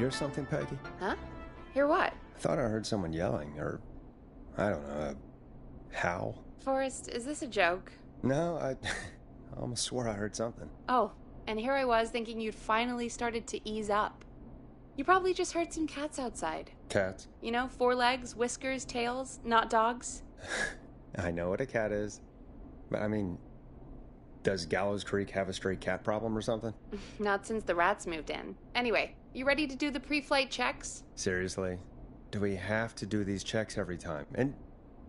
hear something, Peggy? Huh? Hear what? I thought I heard someone yelling, or, I don't know, a howl. Forrest, is this a joke? No, I almost swore I heard something. Oh, and here I was thinking you'd finally started to ease up. You probably just heard some cats outside. Cats? You know, 4 legs, whiskers, tails, not dogs. I know what a cat is. But I mean, does Gallows Creek have a stray cat problem or something? Not since the rats moved in. Anyway, you ready to do the pre-flight checks? Seriously? Do we have to do these checks every time? And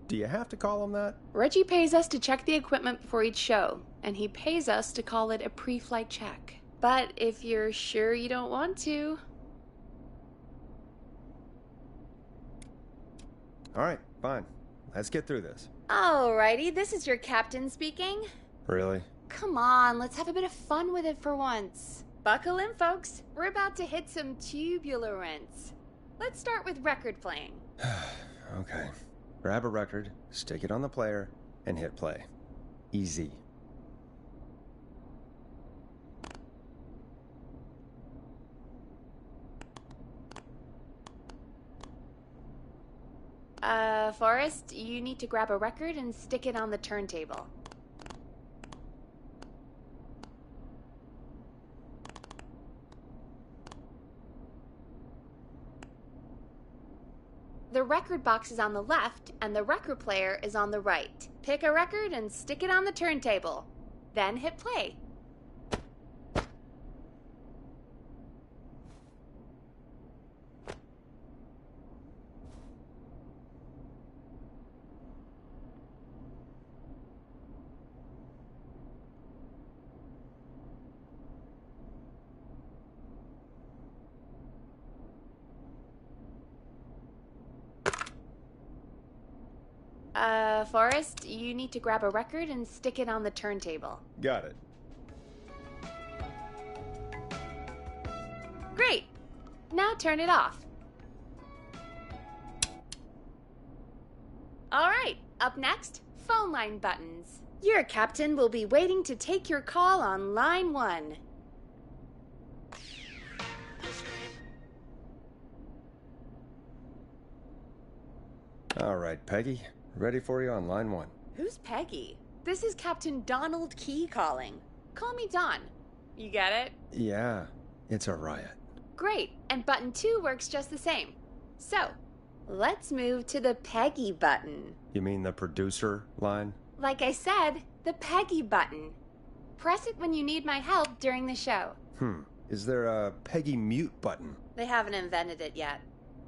do you have to call them that? Reggie pays us to check the equipment before each show, and he pays us to call it a pre-flight check. But if you're sure you don't want to... All right, fine. Let's get through this. Alrighty, this is your captain speaking. Really? Come on, let's have a bit of fun with it for once. Buckle in, folks. We're about to hit some tubular rents. Let's start with record playing. Okay. Grab a record, stick it on the player, and hit play. Easy. Forrest, you need to grab a record and stick it on the turntable. The record box is on the left, and the record player is on the right. Pick a record and stick it on the turntable. Then hit play. Forrest, you need to grab a record and stick it on the turntable. Got it. Great! Now turn it off. Alright, up next, phone line buttons. Your captain will be waiting to take your call on line 1. All right, Peggy. Ready for you on line 1. Who's Peggy? This is Captain Donald Key calling. Call me Don. You get it? Yeah, it's a riot. Great, and button 2 works just the same. So, let's move to the Peggy button. You mean the producer line? Like I said, the Peggy button. Press it when you need my help during the show. Is there a Peggy mute button? They haven't invented it yet.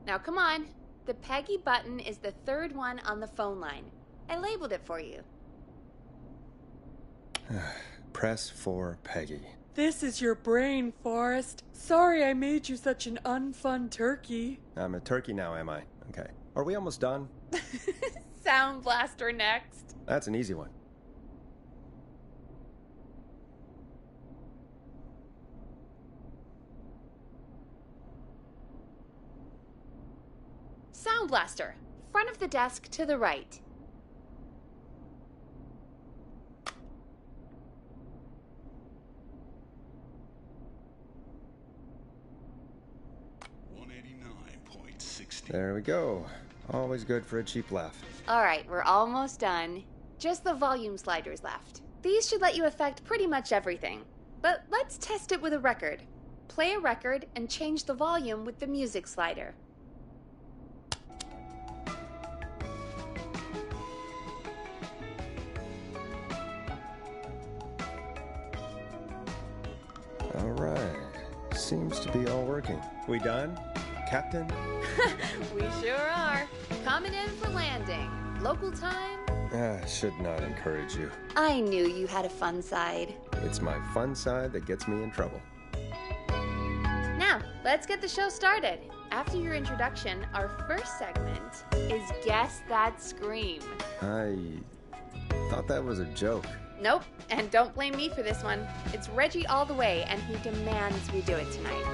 Now come on. The Peggy button is the 3rd one on the phone line. I labeled it for you. Press for Peggy. This is your brain, Forrest. Sorry I made you such an unfun turkey. I'm a turkey now, am I? Okay. Are we almost done? Sound blaster next. That's an easy one. Sound blaster. Front of the desk to the right. There we go. Always good for a cheap laugh. Alright, we're almost done. Just the volume sliders left. These should let you affect pretty much everything. But let's test it with a record. Play a record and change the volume with the music slider. All right. Seems to be all working. We done, Captain? We sure are. Coming in for landing. Local time? Should not encourage you. I knew you had a fun side. It's my fun side that gets me in trouble. Now, let's get the show started. After your introduction, our first segment is Guess That Scream. I thought that was a joke. Nope, and don't blame me for this one. It's Reggie all the way, and he demands we do it tonight.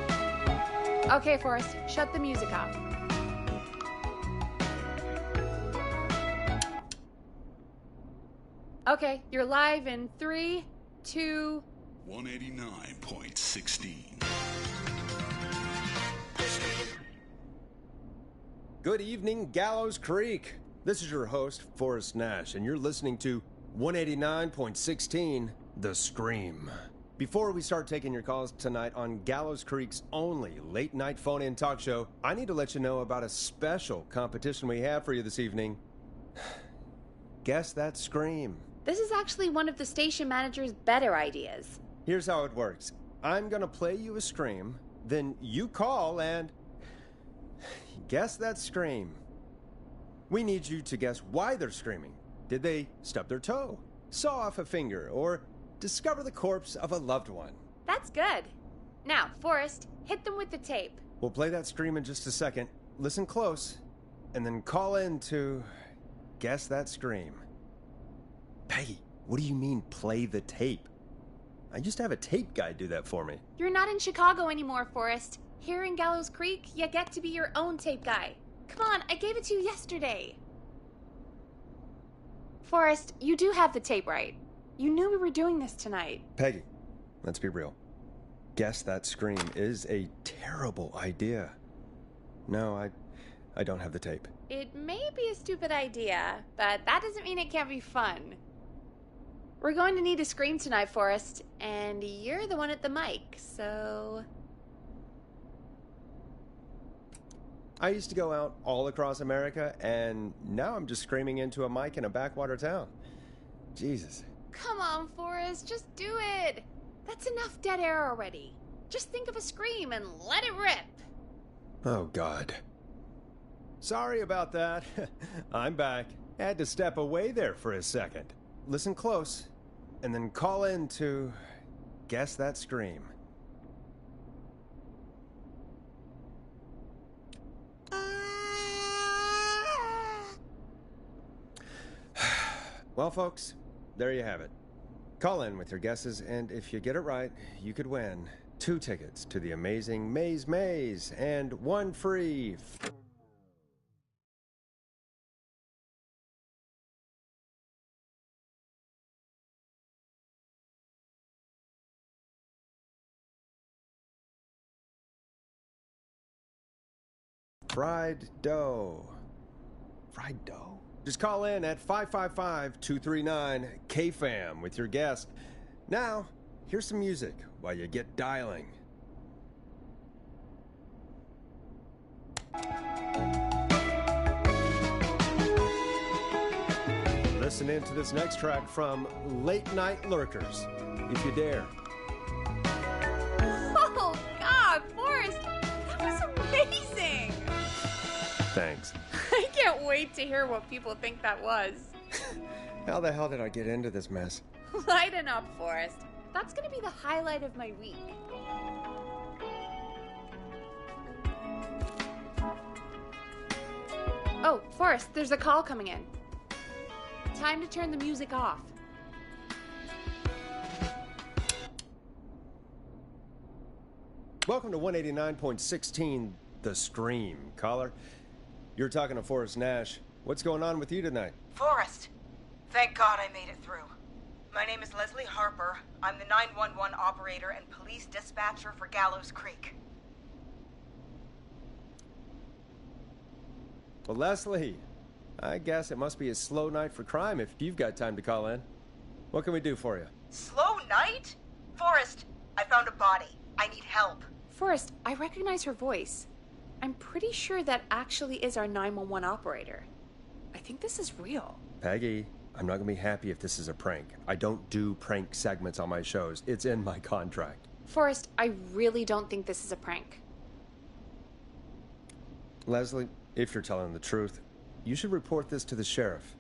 Okay, Forrest, shut the music off. Okay, you're live in 3, 2... 189.16. Good evening, Gallows Creek. This is your host, Forrest Nash, and you're listening to 189.16, The Scream. Before we start taking your calls tonight on Gallows Creek's only late-night phone-in talk show, I need to let you know about a special competition we have for you this evening. Guess that scream. This is actually one of the station manager's better ideas. Here's how it works. I'm gonna play you a scream, then you call and guess that scream. We need you to guess why they're screaming. Did they stub their toe, saw off a finger, or discover the corpse of a loved one? That's good. Now, Forrest, hit them with the tape. We'll play that scream in just a second. Listen close, and then call in to guess that scream. Peggy, what do you mean, play the tape? I used to have a tape guy do that for me. You're not in Chicago anymore, Forrest. Here in Gallows Creek, you get to be your own tape guy. Come on, I gave it to you yesterday. Forrest, you do have the tape right. You knew we were doing this tonight. Peggy, let's be real. Guess that scream is a terrible idea. No, I don't have the tape. It may be a stupid idea, but that doesn't mean it can't be fun. We're going to need a scream tonight, Forrest, and you're the one at the mic, so... I used to go out all across America, and now I'm just screaming into a mic in a backwater town. Jesus. Come on, Forrest, just do it. That's enough dead air already. Just think of a scream and let it rip. Oh, God. Sorry about that. I'm back. Had to step away there for a second. Listen close, and then call in to guess that scream. Well, folks, there you have it. Call in with your guesses, and if you get it right, you could win 2 tickets to the amazing Maze Maze and 1 free fried dough. Fried dough? Just call in at 555-239-KFAM with your guess. Now, here's some music while you get dialing. Listen in to this next track from Late Night Lurkers, if you dare. Oh, God, Forrest, that was amazing. Thanks. I can't wait to hear what people think that was. How the hell did I get into this mess? Lighten up, Forrest. That's gonna be the highlight of my week. Oh, Forrest, there's a call coming in. Time to turn the music off. Welcome to 189.16, The Scream. Caller, you're talking to Forrest Nash. What's going on with you tonight? Forrest, thank God I made it through. My name is Leslie Harper. I'm the 911 operator and police dispatcher for Gallows Creek. Well, Leslie, I guess it must be a slow night for crime if you've got time to call in. What can we do for you? Slow night? Forrest, I found a body. I need help. Forrest, I recognize her voice. I'm pretty sure that actually is our 911 operator. I think this is real. Peggy, I'm not going to be happy if this is a prank. I don't do prank segments on my shows. It's in my contract. Forrest, I really don't think this is a prank. Leslie, if you're telling the truth, you should report this to the sheriff.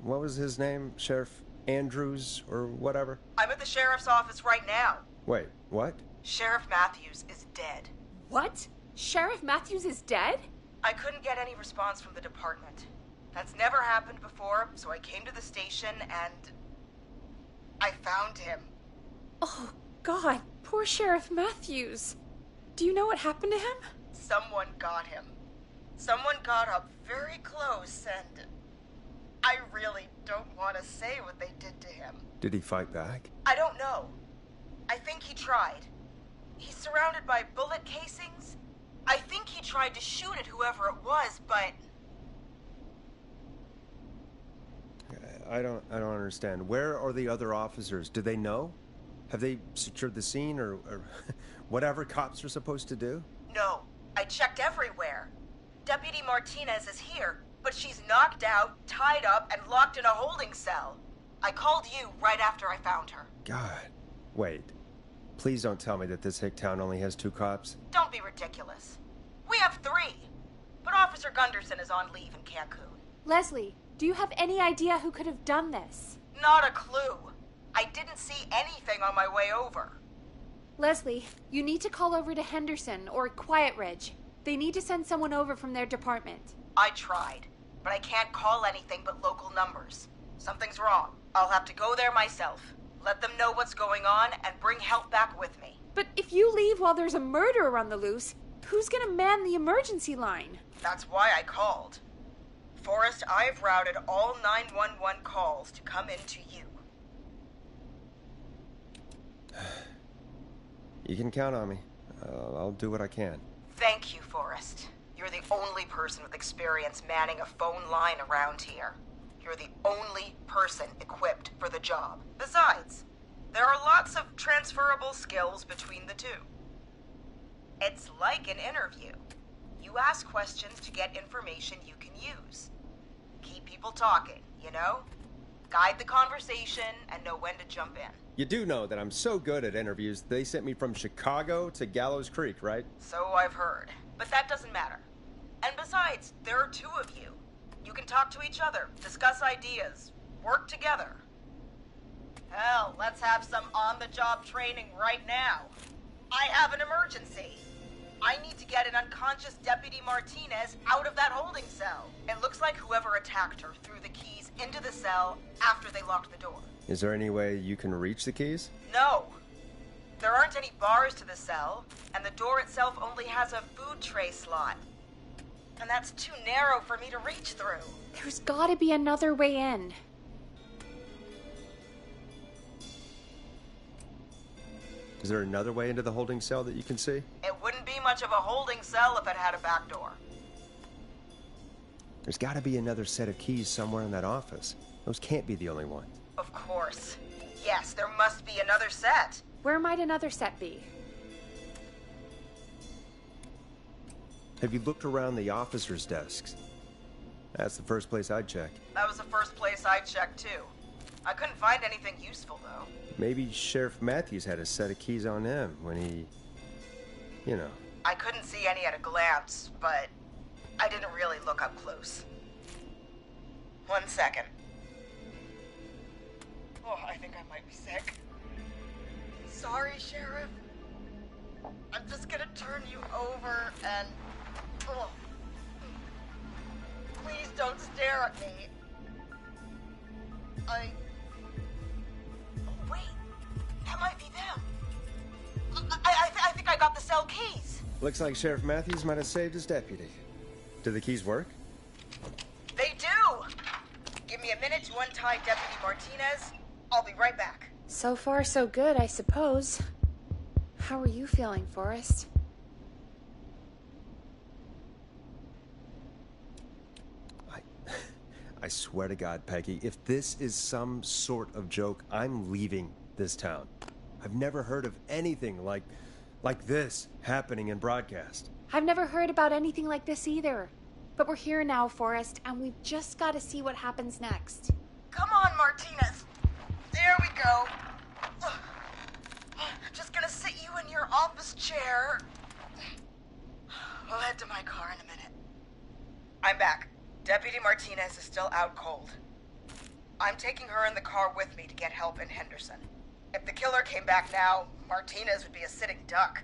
What was his name? Sheriff Andrews or whatever? I'm at the sheriff's office right now. Wait, what? Sheriff Matthews is dead. What? Sheriff Matthews is dead? I couldn't get any response from the department. That's never happened before, so I came to the station and I found him. Oh, God, poor Sheriff Matthews. Do you know what happened to him? Someone got him. Someone got up very close and I really don't want to say what they did to him. Did he fight back? I don't know. I think he tried. He's surrounded by bullet casings, I think he tried to shoot at whoever it was, but... I don't understand. Where are the other officers? Do they know? Have they secured the scene or whatever cops are supposed to do? No. I checked everywhere. Deputy Martinez is here, but she's knocked out, tied up, and locked in a holding cell. I called you right after I found her. God. Wait. Please don't tell me that this hick town only has 2 cops. Don't be ridiculous. We have 3. But Officer Gunderson is on leave in Cancun. Leslie, do you have any idea who could have done this? Not a clue. I didn't see anything on my way over. Leslie, you need to call over to Henderson or Quiet Ridge. They need to send someone over from their department. I tried, but I can't call anything but local numbers. Something's wrong. I'll have to go there myself. Let them know what's going on and bring help back with me. But if you leave while there's a murderer on the loose, who's gonna man the emergency line? That's why I called. Forrest, I've routed all 911 calls to come in to you. You can count on me. I'll do what I can. Thank you, Forrest. You're the only person with experience manning a phone line around here. You're the only person equipped for the job. Besides, there are lots of transferable skills between the two. It's like an interview. You ask questions to get information you can use. Keep people talking, you know? Guide the conversation and know when to jump in. You do know that I'm so good at interviews, they sent me from Chicago to Gallows Creek, right? So I've heard. But that doesn't matter. And besides, there are 2 of you. You can talk to each other, discuss ideas, work together. Hell, let's have some on-the-job training right now. I have an emergency. I need to get an unconscious Deputy Martinez out of that holding cell. It looks like whoever attacked her threw the keys into the cell after they locked the door. Is there any way you can reach the keys? No. There aren't any bars to the cell, and the door itself only has a food tray slot. And that's too narrow for me to reach through. There's gotta be another way in. Is there another way into the holding cell that you can see? It wouldn't be much of a holding cell if it had a back door. There's gotta be another set of keys somewhere in that office. Those can't be the only ones. Of course. Yes, there must be another set. Where might another set be? Have you looked around the officers' desks? That's the first place I'd check. That was the first place I checked, too. I couldn't find anything useful, though. Maybe Sheriff Matthews had a set of keys on him when he... you know. I couldn't see any at a glance, but I didn't really look up close. 1 second. Oh, I think I might be sick. Sorry, Sheriff. I'm just gonna turn you over and... Oh. Please don't stare at me. Oh, wait. That might be them. I think I got the cell keys. Looks like Sheriff Matthews might have saved his deputy. Do the keys work? They do! Give me a minute to untie Deputy Martinez. I'll be right back. So far, so good, I suppose. How are you feeling, Forrest? I swear to God, Peggy, if this is some sort of joke, I'm leaving this town. I've never heard of anything like this happening in broadcast. I've never heard about anything like this either. But we're here now, Forrest, and we've just got to see what happens next. Come on, Martinez. There we go. Just gonna sit you in your office chair. We'll head to my car in a minute. I'm back. Deputy Martinez is still out cold. I'm taking her in the car with me to get help in Henderson. If the killer came back now, Martinez would be a sitting duck.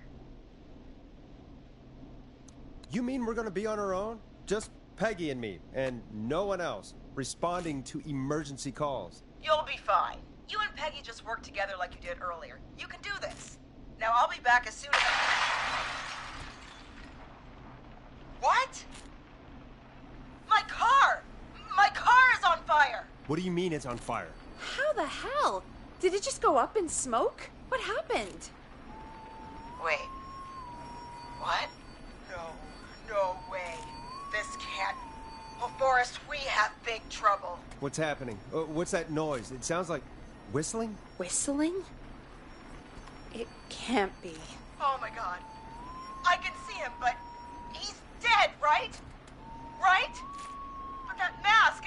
You mean we're gonna be on our own? Just Peggy and me, and no one else, responding to emergency calls. You'll be fine. You and Peggy just work together like you did earlier. You can do this. Now I'll be back as soon as What? My car! My car is on fire! What do you mean it's on fire? How the hell? Did it just go up in smoke? What happened? Wait. What? No way. This can't... Oh, Forrest, we have big trouble. What's happening? What's that noise? It sounds like whistling? Whistling? It can't be. Oh my god. I can see him, but he's dead, right? Right? But that mask,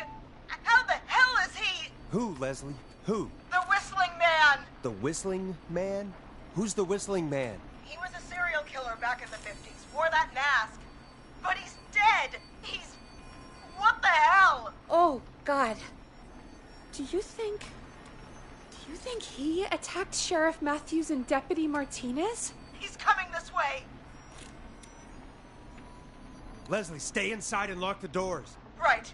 how the hell is he? Who, Leslie? Who? The Whistling Man. The Whistling Man? Who's the Whistling Man? He was a serial killer back in the 50s, wore that mask. But he's dead. What the hell? Oh, God. Do you think he attacked Sheriff Matthews and Deputy Martinez? He's coming this way. Leslie, stay inside and lock the doors. Right.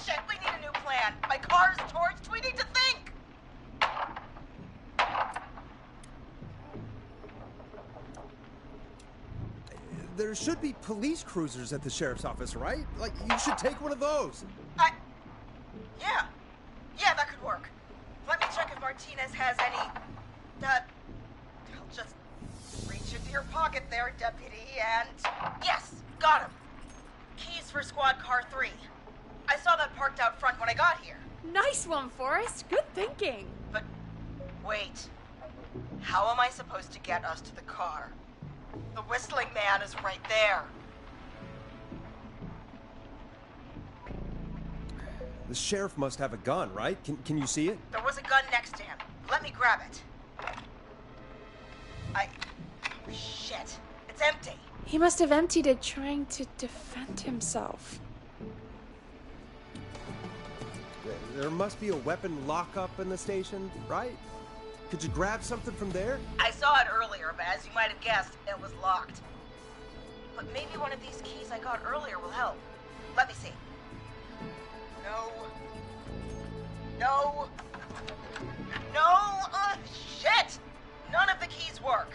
Shit, we need a new plan. My car's torched. We need to think. There should be police cruisers at the sheriff's office, right? Like, you should take one of those. Yeah, that could work. Let me check if Martinez has any... I'll just reach into your pocket there, Deputy, and... Yes, got him. Keys for Squad Car 3. I saw that parked out front when I got here. Nice one, Forrest. Good thinking. But, wait. How am I supposed to get us to the car? The Whistling Man is right there. The sheriff must have a gun, right? Can you see it? There was a gun next to him. Let me grab it. Oh, shit. It's empty. He must have emptied it trying to defend himself. There must be a weapon lockup in the station, right? Could you grab something from there? I saw it earlier, but as you might have guessed, it was locked. But maybe one of these keys I got earlier will help. Let me see. No, shit! None of the keys work.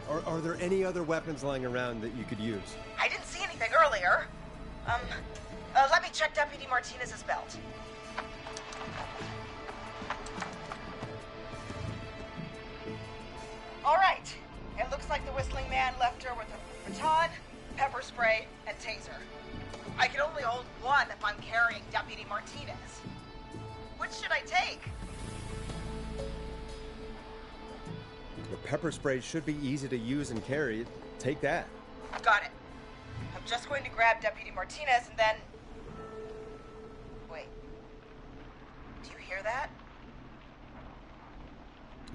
Are there any other weapons lying around that you could use? I didn't see anything earlier. Let me check Deputy Martinez's belt. All right. It looks like the Whistling Man left her with a baton, pepper spray, and taser. I can only hold one if I'm carrying Deputy Martinez. Which should I take? The pepper spray should be easy to use and carry. Take that. Got it. I'm just going to grab Deputy Martinez and then... Wait. Do you hear that?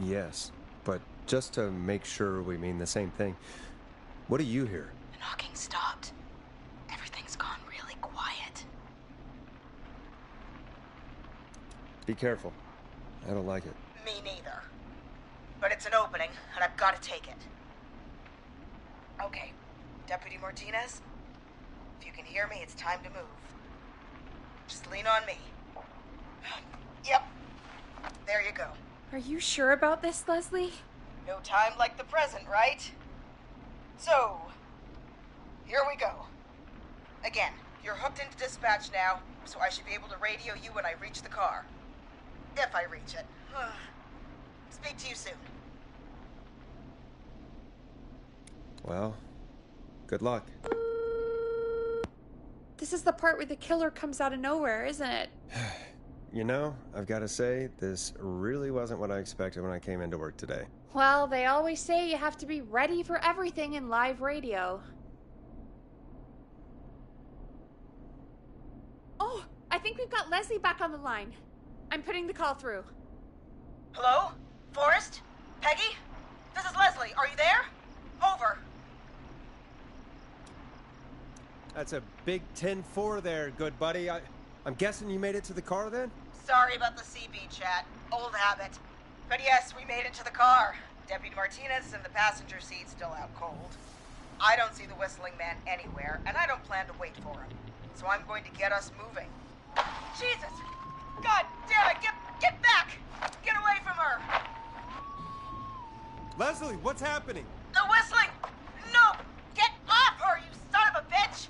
Yes, but just to make sure we mean the same thing, what do you hear? The knocking stopped. Everything's gone really quiet. Be careful. I don't like it. Me neither. But it's an opening, and I've got to take it. Okay, Deputy Martinez, if you can hear me, it's time to move. Just lean on me. Yep. There you go. Are you sure about this, Leslie? No time like the present, right? So, here we go. Again, you're hooked into dispatch now, so I should be able to radio you when I reach the car. If I reach it. Speak to you soon. Well, good luck. This is the part where the killer comes out of nowhere, isn't it? You know, I've got to say, this really wasn't what I expected when I came into work today. Well, they always say you have to be ready for everything in live radio. Oh, I think we've got Leslie back on the line. I'm putting the call through. Hello? Forrest? Peggy? This is Leslie. Are you there? Over. That's a big 10-4 there, good buddy. I'm guessing you made it to the car then? Sorry about the CB chat. Old habit. But yes, we made it to the car. Deputy Martinez is in the passenger seat, still out cold. I don't see the Whistling Man anywhere, and I don't plan to wait for him. So I'm going to get us moving. Jesus! God damn it! Get back! Get away from her! Leslie, what's happening? The whistling! No! Get off her, you son of a bitch!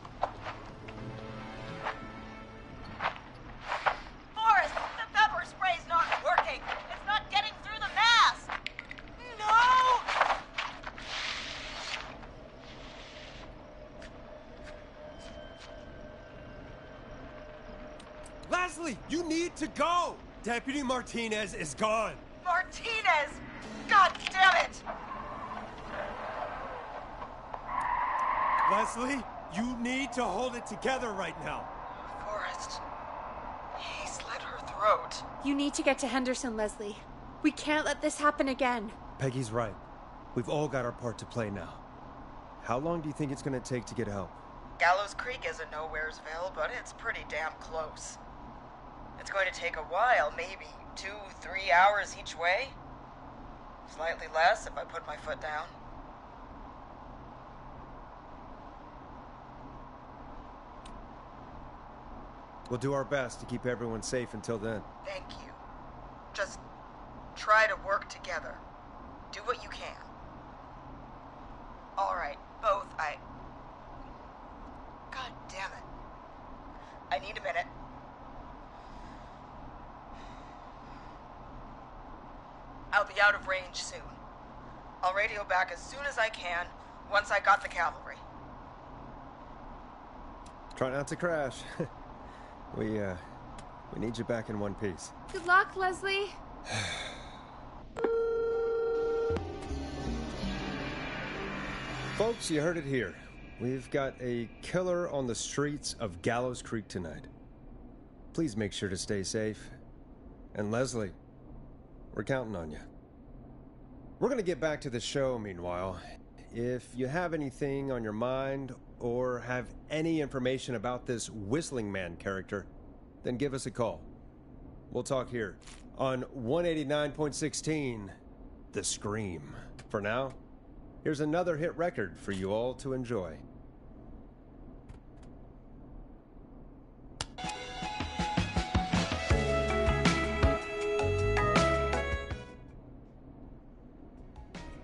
Forrest, the pepper spray's not working. It's not getting through the mask. No! need to go! Deputy Martinez is gone. Martinez! God damn it! Leslie, you need to hold it together right now. Forrest. He slit her throat. You need to get to Henderson, Leslie. We can't let this happen again. Peggy's right. We've all got our part to play now. How long do you think it's going to take to get help? Gallows Creek isn't Nowheresville, but it's pretty damn close. It's going to take a while, maybe 2-3 hours each way. Slightly less if I put my foot down. We'll do our best to keep everyone safe until then. Thank you. Just try to work together. Do what you can. All right, both. God damn it. I need a minute. I'll be out of range soon. I'll radio back as soon as I can, once I got the cavalry. Try not to crash. We need you back in one piece. Good luck, Leslie. Folks, you heard it here. We've got a killer on the streets of Gallows Creek tonight. Please make sure to stay safe. And Leslie, we're counting on you. We're going to get back to the show meanwhile. If you have anything on your mind or have any information about this Whistling Man character, then give us a call. We'll talk here on 189.16, The Scream. For now, here's another hit record for you all to enjoy.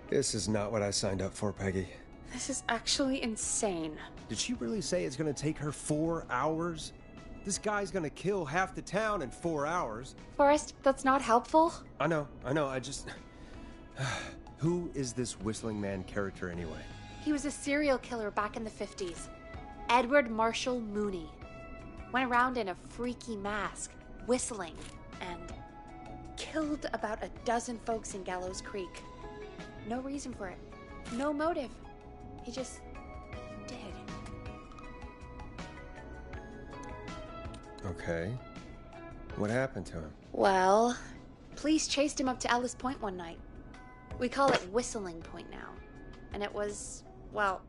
This is not what I signed up for, Peggy. This is actually insane. Did she really say it's going to take her 4 hours? This guy's going to kill half the town in 4 hours. Forrest, that's not helpful. I know, I just... Who is this Whistling Man character anyway? He was a serial killer back in the 50s. Edward Marshall Mooney. Went around in a freaky mask, whistling, and killed about a dozen folks in Gallows Creek. No reason for it. No motive. He just did. Okay. What happened to him? Well, police chased him up to Ellis Point one night. We call it Whistling Point now. And it was, well,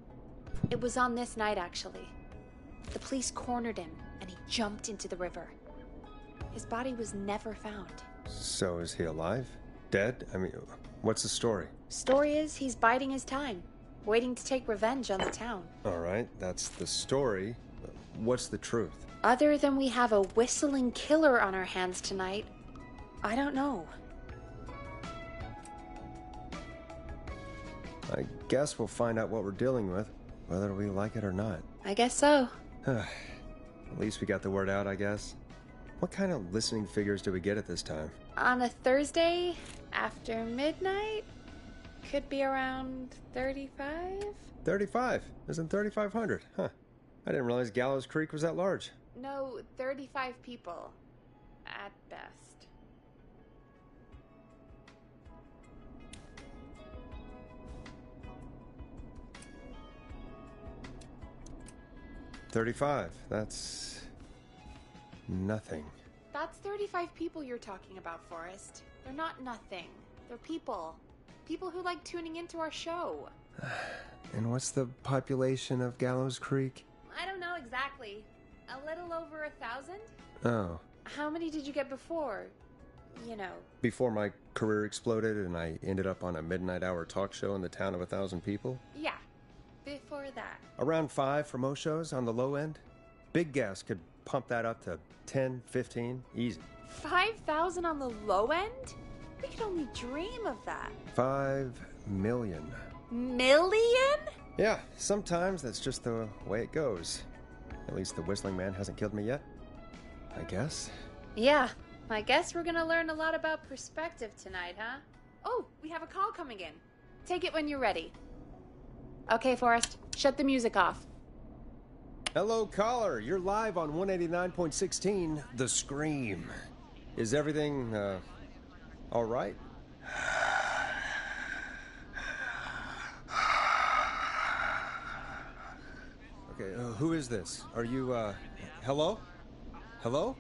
it was on this night actually. The police cornered him and he jumped into the river. His body was never found. So is he alive? Dead? I mean, what's the story? Story is he's biding his time, waiting to take revenge on the town. All right, that's the story. What's the truth? Other than we have a whistling killer on our hands tonight, I don't know. I guess we'll find out what we're dealing with, whether we like it or not. I guess so. At least we got the word out, I guess. What kind of listening figures do we get at this time? On a Thursday, after midnight, could be around 35? 35? Isn't 3,500? Huh. I didn't realize Gallows Creek was that large. No, 35 people. At best. $35. That's... nothing. That's 35 people you're talking about, Forrest. They're not nothing. They're people. People who like tuning into our show. And what's the population of Gallows Creek? I don't know exactly. A little over 1,000? Oh. How many did you get before? You know. Before my career exploded and I ended up on a midnight hour talk show in the town of 1,000 people? Yeah. Before that. Around 5 for most shows on the low end. Big gas could pump that up to 10, 15, easy. 5,000 on the low end? We could only dream of that. 5 million. Million? Yeah, sometimes that's just the way it goes. At least the Whistling Man hasn't killed me yet. I guess. Yeah, I guess we're gonna learn a lot about perspective tonight, huh? Oh, we have a call coming in. Take it when you're ready. Okay, Forrest, shut the music off. Hello, caller. You're live on 189.16, The Scream. Is everything, all right? Okay, who is this? Are you, hello? Hello?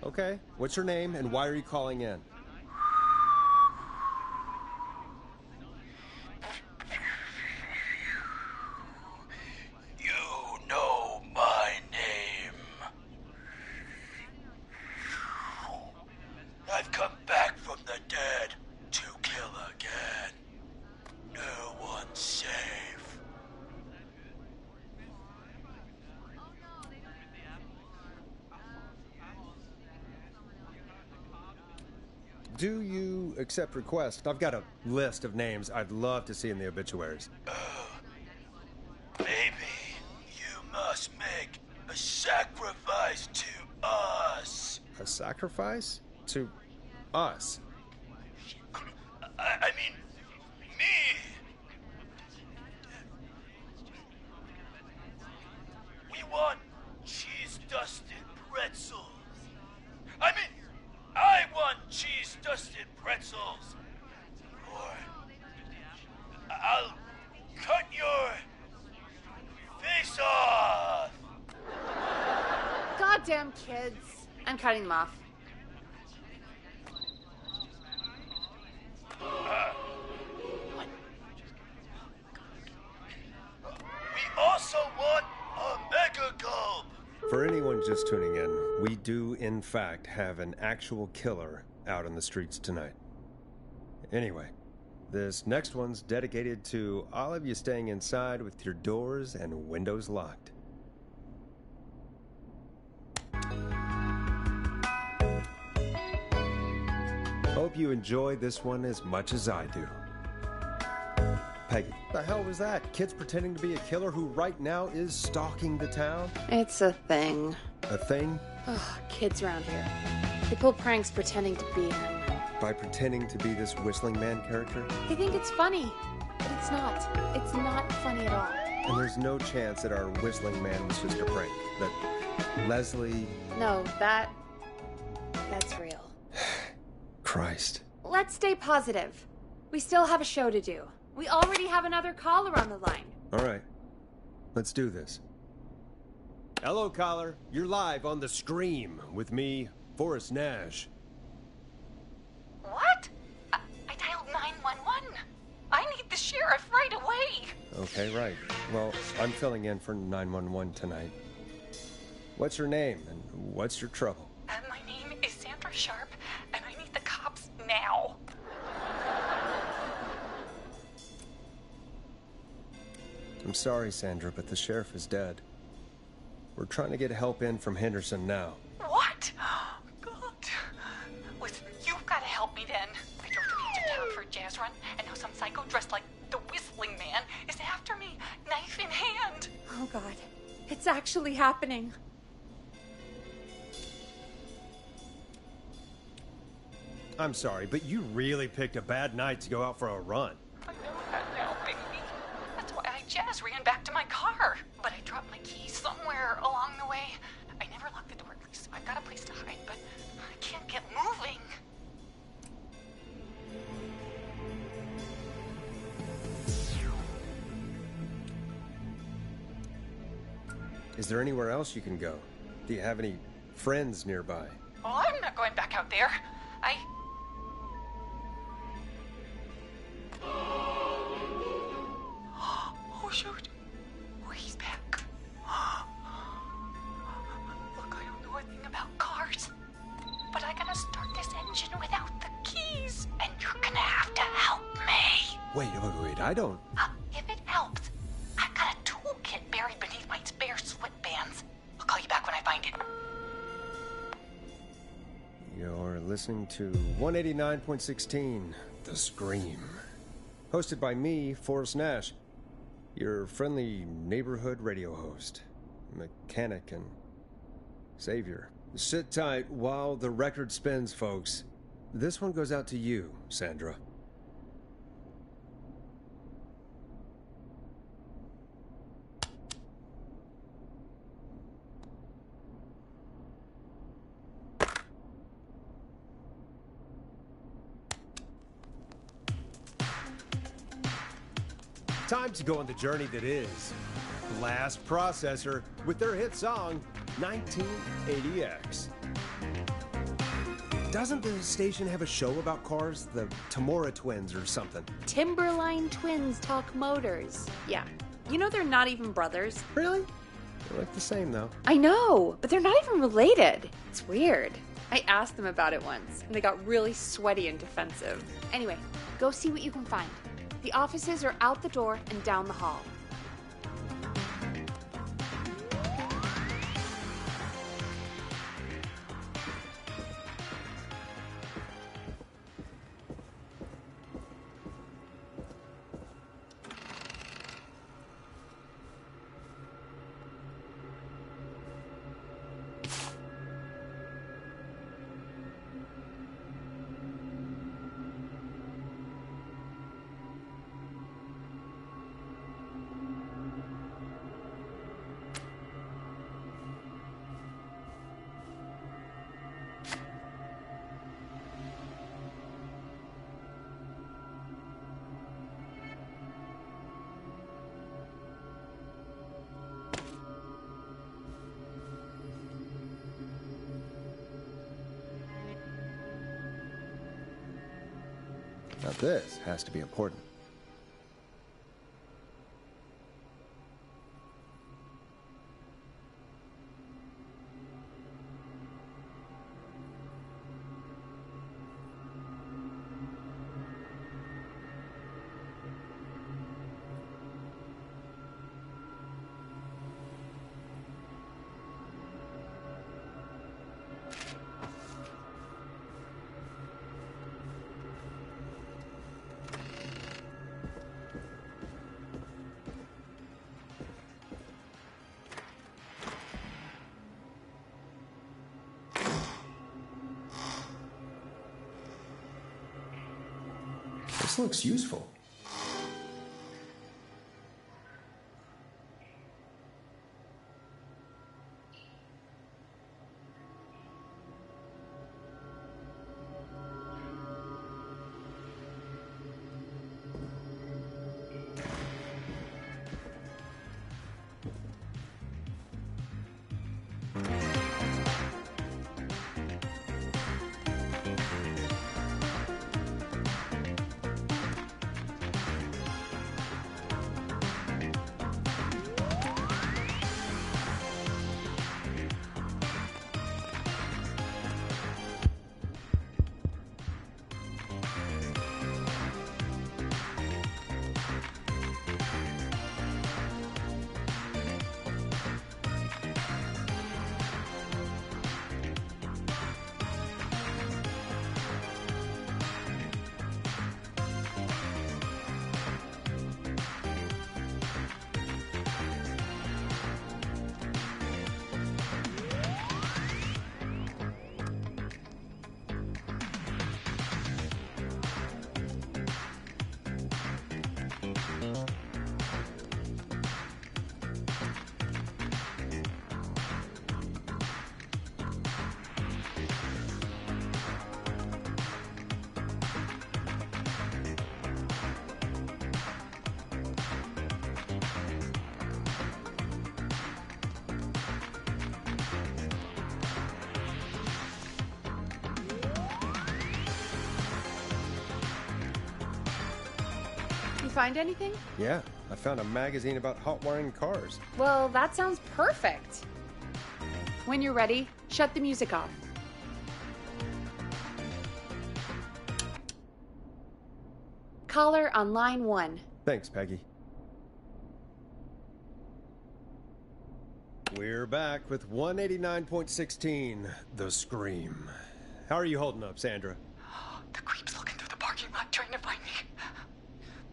Okay, what's your name and why are you calling in? You know my name. I've come back from the dead to kill again. No one's safe. Do you accept requests? I've got a list of names I'd love to see in the obituaries. Maybe you must make a sacrifice to us. A sacrifice? To us? I mean, me. We want cheese-dusted pretzels. I want cheese-dusted pretzels. Or I'll cut your face off. Goddamn kids. I'm cutting them off. We also want a mega gulp. For anyone just tuning in, we do, in fact, have an actual killer out on the streets tonight. Anyway, this next one's dedicated to all of you staying inside with your doors and windows locked. Hope you enjoy this one as much as I do. Peggy, what the hell was that? Kids pretending to be a killer who right now is stalking the town? It's a thing. A thing? Ugh, kids around here. They pull pranks pretending to be him. By pretending to be this whistling man character? They think it's funny, but it's not. It's not funny at all. And there's no chance that our whistling man was just a prank. That Leslie... No, that's real. Christ. Let's stay positive. We still have a show to do. We already have another caller on the line. All right. Let's do this. Hello, caller. You're live on The Scream with me, Forrest Nash. What? I dialed 911. I need the sheriff right away. Okay, right. Well, I'm filling in for 911 tonight. What's your name and what's your trouble? My name is Sandra Sharp, and I need the cops now. I'm sorry, Sandra, but the sheriff is dead. We're trying to get help in from Henderson now. What? God. Listen, you've got to help me then. I drove to the edge of town for a jazz run, and now some psycho dressed like the Whistling Man is after me, knife in hand. Oh, God. It's actually happening. I'm sorry, but you really picked a bad night to go out for a run. I know that now, baby. That's why I jazz ran back to my car. But I dropped my keys somewhere along the way. I never locked the door, so I've got a place to hide, but I can't get moving. Is there anywhere else you can go? Do you have any friends nearby? Oh, I'm not going back out there. Oh, shoot. Oh, he's back. Look, I don't know a thing about cars, but I gotta start this engine without the keys, and you're gonna have to help me. Wait, I don't... If it helps, I've got a toolkit buried beneath my spare sweatbands. I'll call you back when I find it. You're listening to 189.16, The Scream. Hosted by me, Forrest Nash, your friendly neighborhood radio host, mechanic and savior. Sit tight while the record spins, folks. This one goes out to you, Sandra. Time to go on the journey that is Blast Processor with their hit song 1980X. Doesn't the station have a show about cars? The Tamora twins or something? Timberline twins talk motors. Yeah. You know they're not even brothers. Really? They look the same though. I know, but they're not even related. It's weird. I asked them about it once, and they got really sweaty and defensive. Anyway, go see what you can find. The offices are out the door and down the hall. Now this has to be important. This looks useful. Find anything? Yeah, I found a magazine about hot wiring cars. Well, that sounds perfect. When you're ready, shut the music off. Caller on line 1. Thanks, Peggy. We're back with 189.16, The Scream. How are you holding up, Sandra? The creep's looking through the parking lot trying to find me.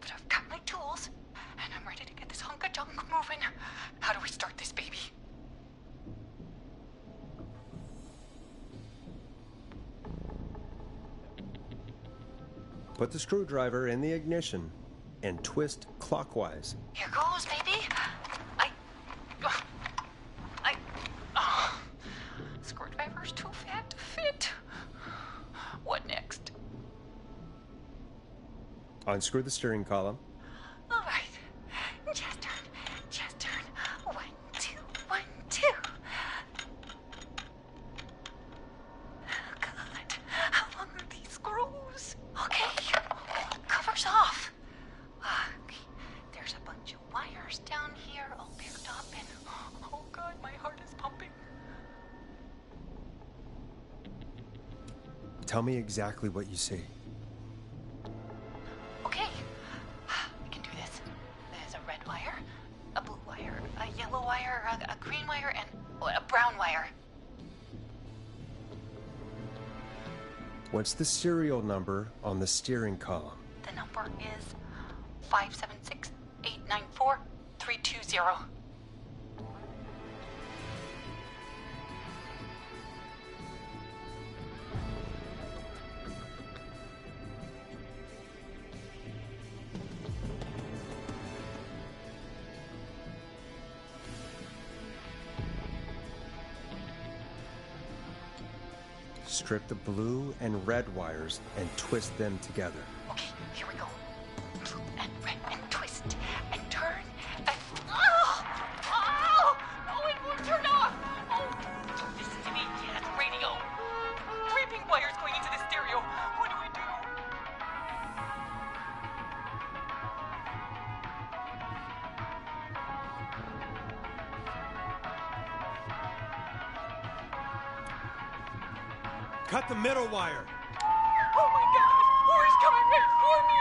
But I've got my tools, and I'm ready to get this hunk of junk moving. How do we start this baby? Put the screwdriver in the ignition and twist clockwise. Here goes, baby. Screwdriver's too fat to fit. What next? Unscrew the steering column. All right. there, all paired up, and oh God, my heart is pumping. Tell me exactly what you see. Okay, I can do this. There's a red wire, a blue wire, a yellow wire, a green wire, and a brown wire. What's the serial number on the steering column? The number is 576-894-320. Strip the blue and red wires and twist them together. Okay, here we go. Blue and red and twist and turn and... Oh! Oh! Oh, it won't turn off! Oh! Listen to me, that's radio. Three pink wires going into the stereo. What do we do? Cut the middle wire. Oh my God! War's coming right for me!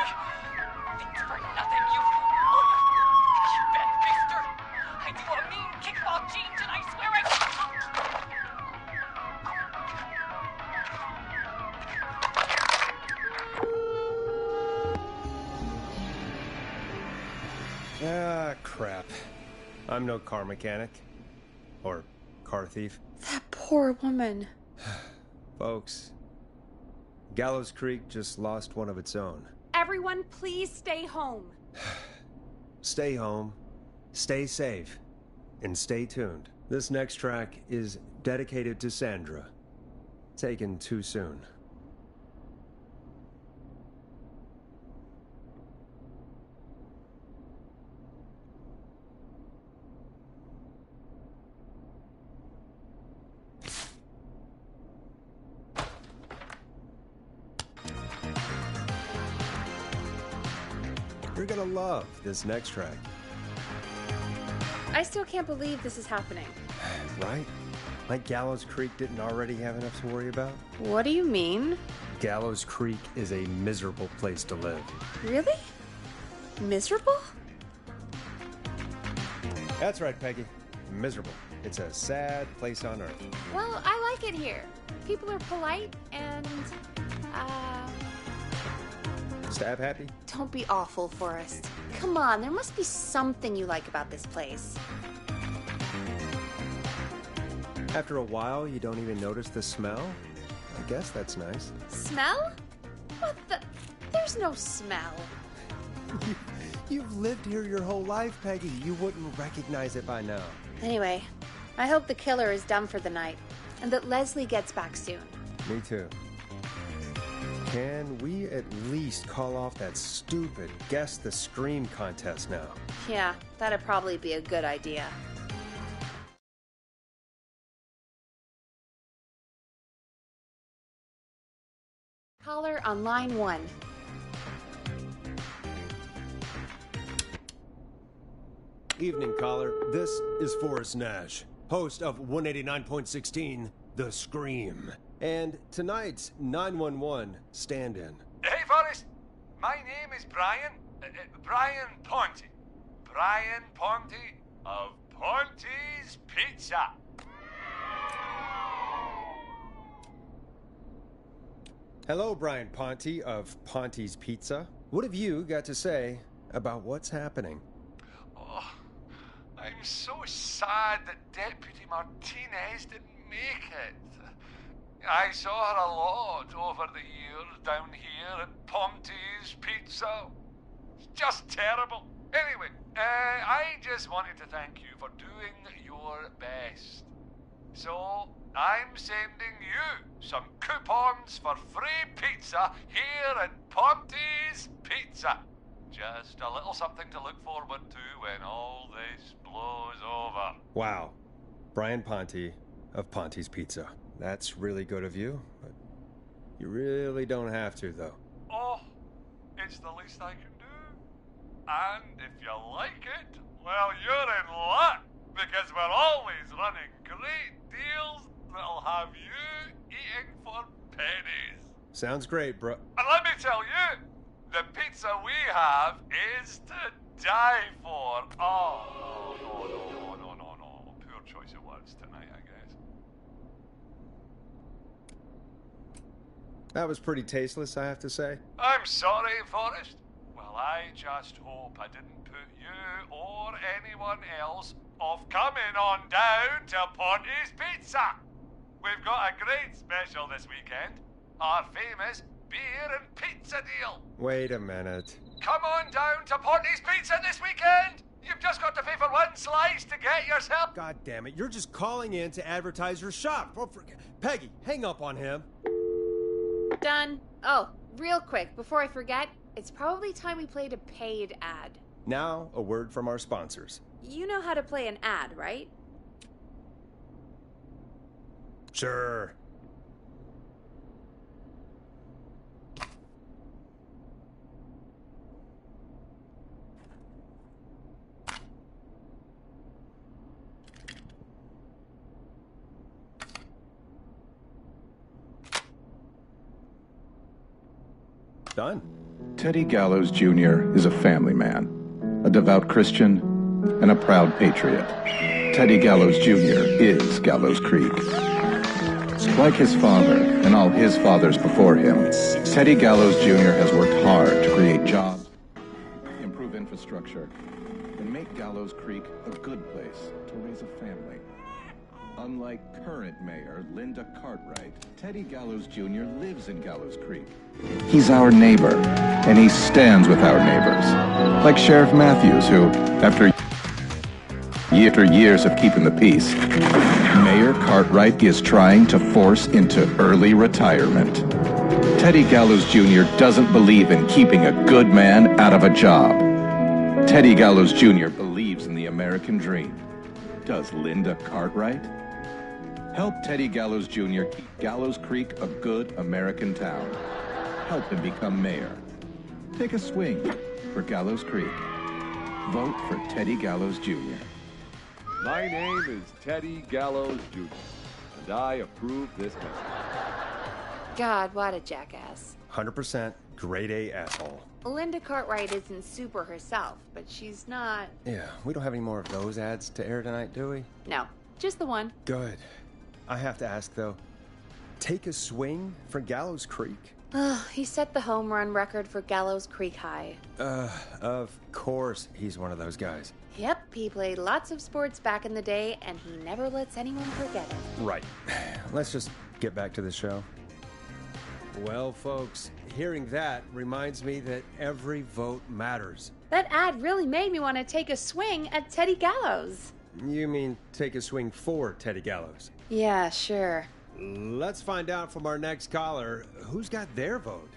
Thanks for nothing, you... Oh, you bad mister! I do a mean kickball change and I swear Ah, crap. I'm no car mechanic. Or car thief. That poor woman. Folks, Gallows Creek just lost one of its own. Everyone, please stay home. Stay home, stay safe, and stay tuned. This next track is dedicated to Sandra. Taken too soon. You're gonna love this next track. I still can't believe this is happening. Right? Like Gallows Creek didn't already have enough to worry about? What do you mean? Gallows Creek is a miserable place to live. Really? Miserable? That's right, Peggy. Miserable. It's a sad place on earth. Well, I like it here. People are polite and, Stab happy? don't be awful, Forrest. Come on, there must be something you like about this place. After a while, you don't even notice the smell? I guess that's nice. Smell? What the? There's no smell. You've lived here your whole life, Peggy. You wouldn't recognize it by now. Anyway, I hope the killer is done for the night, and that Leslie gets back soon. Me too. Can we at least call off that stupid Guess the Scream contest now? Yeah, that'd probably be a good idea. Caller on line 1. Evening, caller. This is Forrest Nash, host of 189.16, The Scream. And tonight's 911 stand-in. Hey, Forrest. My name is Brian. Brian Ponte. Brian Ponte of Ponte's Pizza. Hello, Brian Ponte of Ponte's Pizza. What have you got to say about what's happening? Oh, I'm so sad that Deputy Martinez didn't make it. I saw her a lot over the years down here at Ponte's Pizza. It's just terrible. Anyway, I just wanted to thank you for doing your best. So, I'm sending you some coupons for free pizza here at Ponte's Pizza. Just a little something to look forward to when all this blows over. Wow. Brian Ponte of Ponte's Pizza. That's really good of you, but you really don't have to, though. Oh, it's the least I can do. And if you like it, Well, you're in luck, because we're always running great deals that'll have you eating for pennies. Sounds great, bro. And let me tell you, the pizza we have is to die for. Oh, no. Poor choice of words tonight, I guess. That was pretty tasteless, I have to say. I'm sorry, Forrest. Well, I just hope I didn't put you or anyone else off coming on down to Ponty's Pizza. We've got a great special this weekend. Our famous beer and pizza deal. Wait a minute. Come on down to Ponty's Pizza this weekend. You've just got to pay for one slice to get yourself. God damn it, you're just calling in to advertise your shop. Peggy, hang up on him. Done. Oh, real quick, before I forget, it's probably time we played a paid ad. Now, a word from our sponsors. You know how to play an ad, right? Sure. Done. Teddy Gallows Jr. is a family man, a devout Christian, and a proud patriot. Teddy Gallows Jr. is Gallows Creek. Like his father and all his fathers before him, Teddy Gallows Jr. has worked hard to create jobs, improve infrastructure, and make Gallows Creek a good place to raise a family. Unlike current mayor Linda Cartwright, Teddy Gallows Jr. lives in Gallows Creek. He's our neighbor, and he stands with our neighbors. Like Sheriff Matthews, who, after years of keeping the peace, Mayor Cartwright is trying to force into early retirement. Teddy Gallows Jr. doesn't believe in keeping a good man out of a job. Teddy Gallows Jr. believes in the American dream. Does Linda Cartwright? Help Teddy Gallows Jr. keep Gallows Creek a good American town. Help him become mayor. Take a swing for Gallows Creek. Vote for Teddy Gallows Jr. My name is Teddy Gallows Jr., and I approve this message. God, what a jackass. 100% grade A asshole. Linda Cartwright isn't super herself, but she's not... Yeah, we don't have any more of those ads to air tonight, do we? No, just the one. Good. I have to ask, though. Take a swing for Gallows Creek? He set the home run record for Gallows Creek High. Of course he's one of those guys. Yep, he played lots of sports back in the day, and he never lets anyone forget it. Right. Let's just get back to the show. Well, folks, hearing that reminds me that every vote matters. That ad really made me want to take a swing at Teddy Gallows. You mean take a swing for Teddy Gallows? Yeah, sure. Let's find out from our next caller who's got their vote.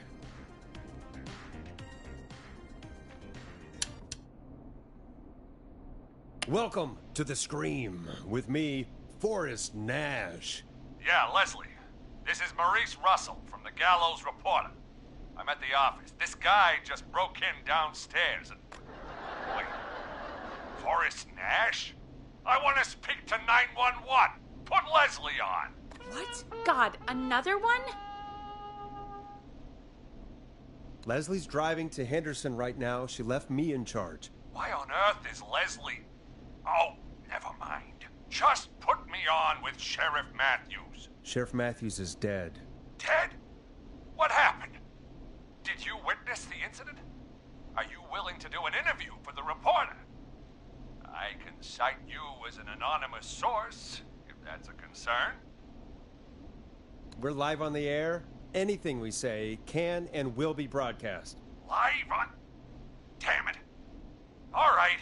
Welcome to The Scream with me, Forrest Nash. Yeah, Leslie. This is Maurice Russell from the Gallows Reporter. I'm at the office. This guy just broke in downstairs and... Wait. Forrest Nash? I want to speak to 911. Put Leslie on. What? God, another one? Leslie's driving to Henderson right now. She left me in charge. Why on earth is Leslie... Oh, never mind. Just put me on with Sheriff Matthews. Sheriff Matthews is dead. Ted? What happened? Did you witness the incident? Are you willing to do an interview for the reporter? I can cite you as an anonymous source, if that's a concern. We're live on the air. Anything we say can and will be broadcast. Live on... Damn it. All right.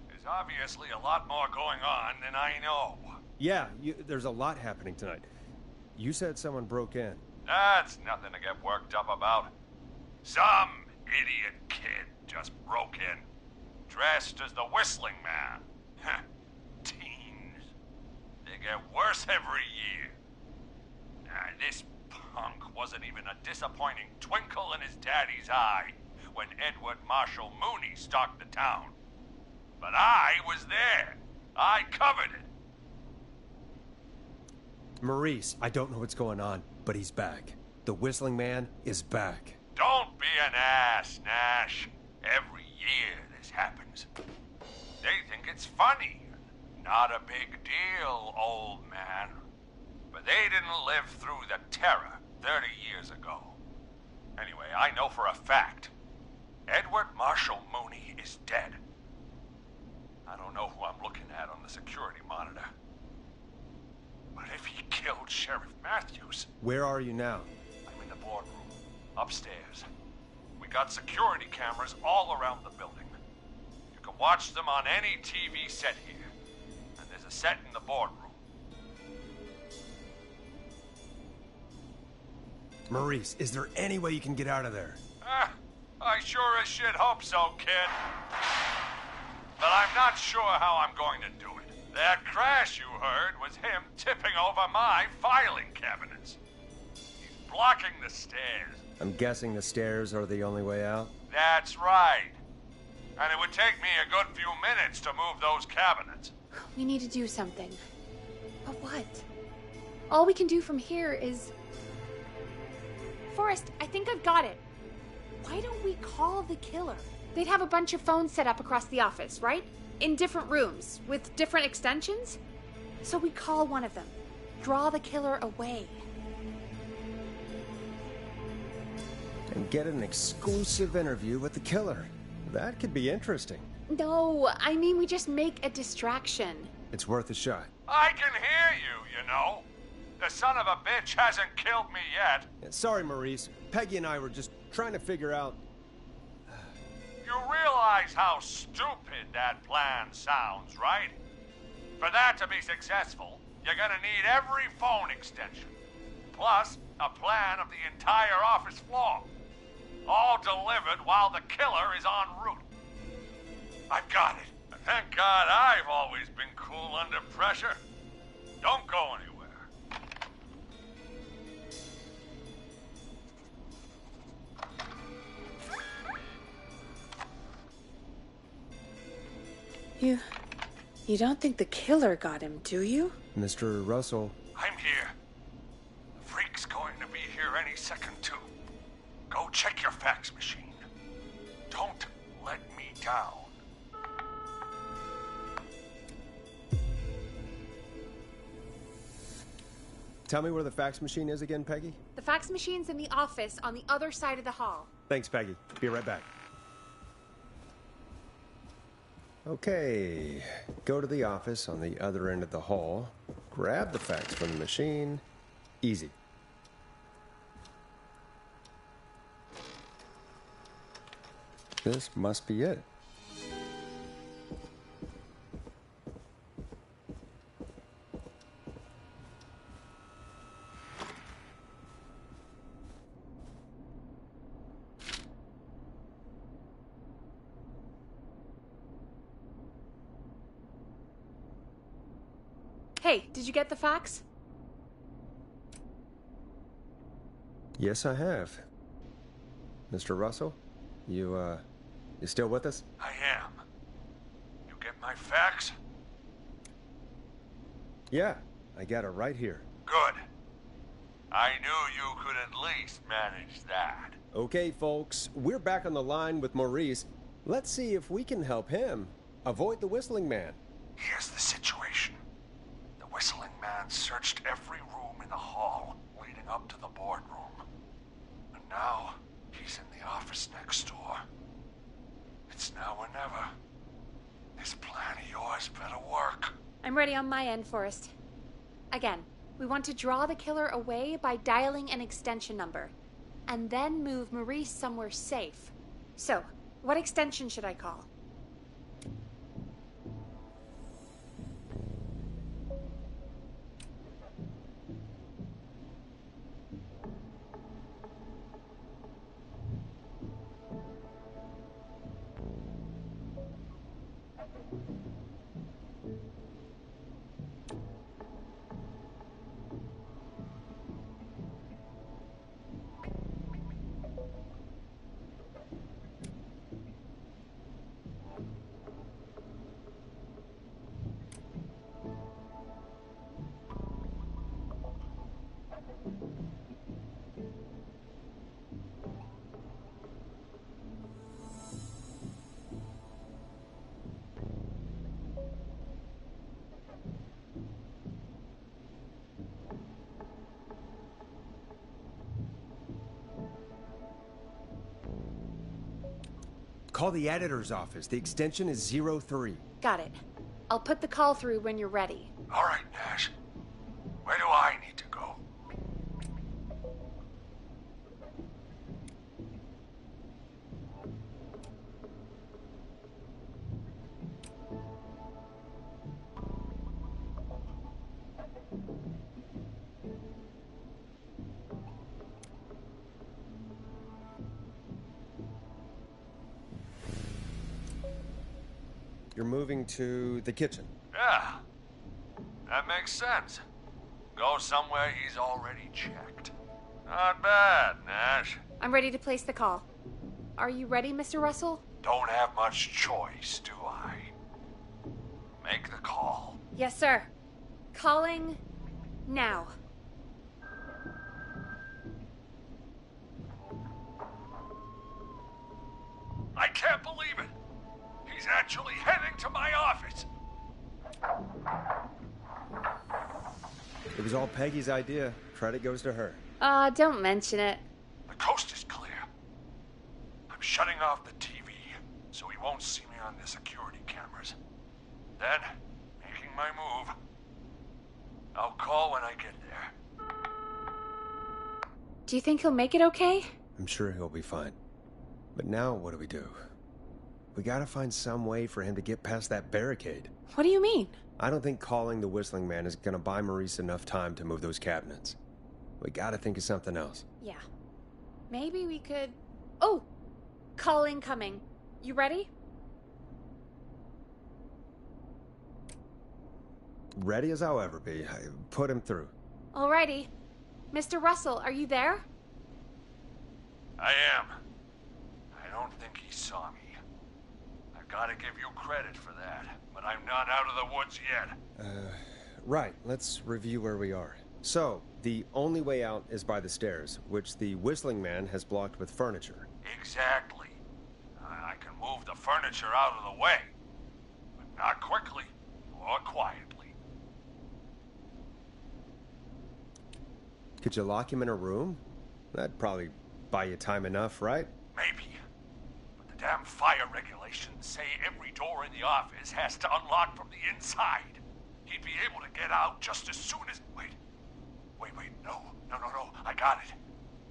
There's obviously a lot more going on than I know. Yeah, there's a lot happening tonight. You said someone broke in. That's nothing to get worked up about. Some idiot kid just broke in, dressed as the Whistling Man. Teens. They get worse every year. This punk wasn't even a disappointing twinkle in his daddy's eye when Edward Marshall Mooney stalked the town. But I was there. I covered it. Maurice, I don't know what's going on, but he's back. The Whistling Man is back. Don't be an ass, Nash. Every year this happens. They think it's funny. Not a big deal, old man. But they didn't live through the terror 30 years ago. Anyway, I know for a fact Edward Marshall Mooney is dead. I don't know who I'm looking at on the security monitor. But if he killed Sheriff Matthews... Where are you now? I'm in the boardroom, upstairs. We got security cameras all around the building. You can watch them on any TV set here. And there's a set in the boardroom. Maurice, is there any way you can get out of there? I sure as shit hope so, kid. But I'm not sure how I'm going to do it. That crash you heard was him tipping over my filing cabinets. He's blocking the stairs. I'm guessing the stairs are the only way out? That's right. And it would take me a good few minutes to move those cabinets. We need to do something. But what? All we can do from here is... Forrest, I think I've got it. Why don't we call the killer? They'd have a bunch of phones set up across the office, right? In different rooms, with different extensions? So we call one of them. Draw the killer away. And get an exclusive interview with the killer. That could be interesting. No, I mean we just make a distraction. It's worth a shot. I can hear you, you know. The son of a bitch hasn't killed me yet. Sorry, Maurice. Peggy and I were just trying to figure out... You realize how stupid that plan sounds, right? For that to be successful, you're gonna need every phone extension. Plus, a plan of the entire office floor. All delivered while the killer is en route. I've got it. And thank God I've always been cool under pressure. Don't go anywhere. You don't think the killer got him, do you? Mr. Russell. I'm here. The freak's going to be here any second, too. Go check your fax machine. Don't let me down. Tell me where the fax machine is again, Peggy? The fax machine's in the office on the other side of the hall. Thanks, Peggy. Be right back. Okay, go to the office on the other end of the hall, grab the fax from the machine. Easy. This must be it. Hey, did you get the fax? Yes, I have. Mr. Russell, you still with us? I am. You get my fax? Yeah, I got it right here. Good. I knew you could at least manage that. Okay, folks, we're back on the line with Maurice. Let's see if we can help him avoid the Whistling Man. Here's the situation. The Whistling Man searched every room in the hall leading up to the boardroom. And now, he's in the office next door. It's now or never. This plan of yours better work. I'm ready on my end, Forrest. Again, we want to draw the killer away by dialing an extension number, and then move Maurice somewhere safe. So, what extension should I call? Call the editor's office. The extension is 03. Got it. I'll put the call through when you're ready. All right, Nash. Where do I need to go? You're moving to the kitchen. Yeah, that makes sense. Go somewhere he's already checked. Not bad, Nash. I'm ready to place the call. Are you ready, Mr. Russell? Don't have much choice, do I? Make the call. Yes, sir. Calling now. I can't believe it. He's actually heading to my office. It was all Peggy's idea. Credit goes to her. Don't mention it. The coast is clear. I'm shutting off the TV so he won't see me on the security cameras. Then, making my move. I'll call when I get there. Do you think he'll make it okay? I'm sure he'll be fine. But now what do? We gotta find some way for him to get past that barricade. What do you mean? I don't think calling the Whistling Man is gonna buy Maurice enough time to move those cabinets. We gotta think of something else. Yeah. Maybe we could... Oh! Call incoming. You ready? Ready as I'll ever be. Put him through. Alrighty. Mr. Russell, are you there? I am. I don't think he saw me. I've got to give you credit for that, but I'm not out of the woods yet. Right. Let's review where we are. So, the only way out is by the stairs, which the Whistling Man has blocked with furniture. Exactly. I can move the furniture out of the way, but not quickly or quietly. Could you lock him in a room? That'd probably buy you time enough, right? Maybe. But the damn fire regulations say every door in the office has to unlock from the inside. He'd be able to get out just as soon as... Wait, no. I got it.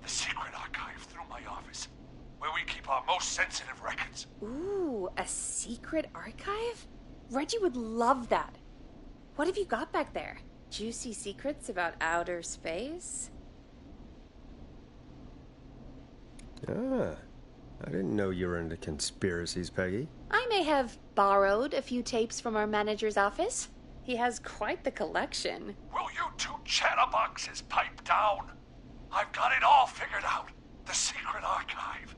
The secret archive through my office, where we keep our most sensitive records. Ooh, a secret archive? Reggie would love that. What have you got back there? Juicy secrets about outer space? Ah, I didn't know you were into conspiracies, Peggy. I may have borrowed a few tapes from our manager's office. He has quite the collection. Will you two chatterboxes pipe down? I've got it all figured out. The secret archive.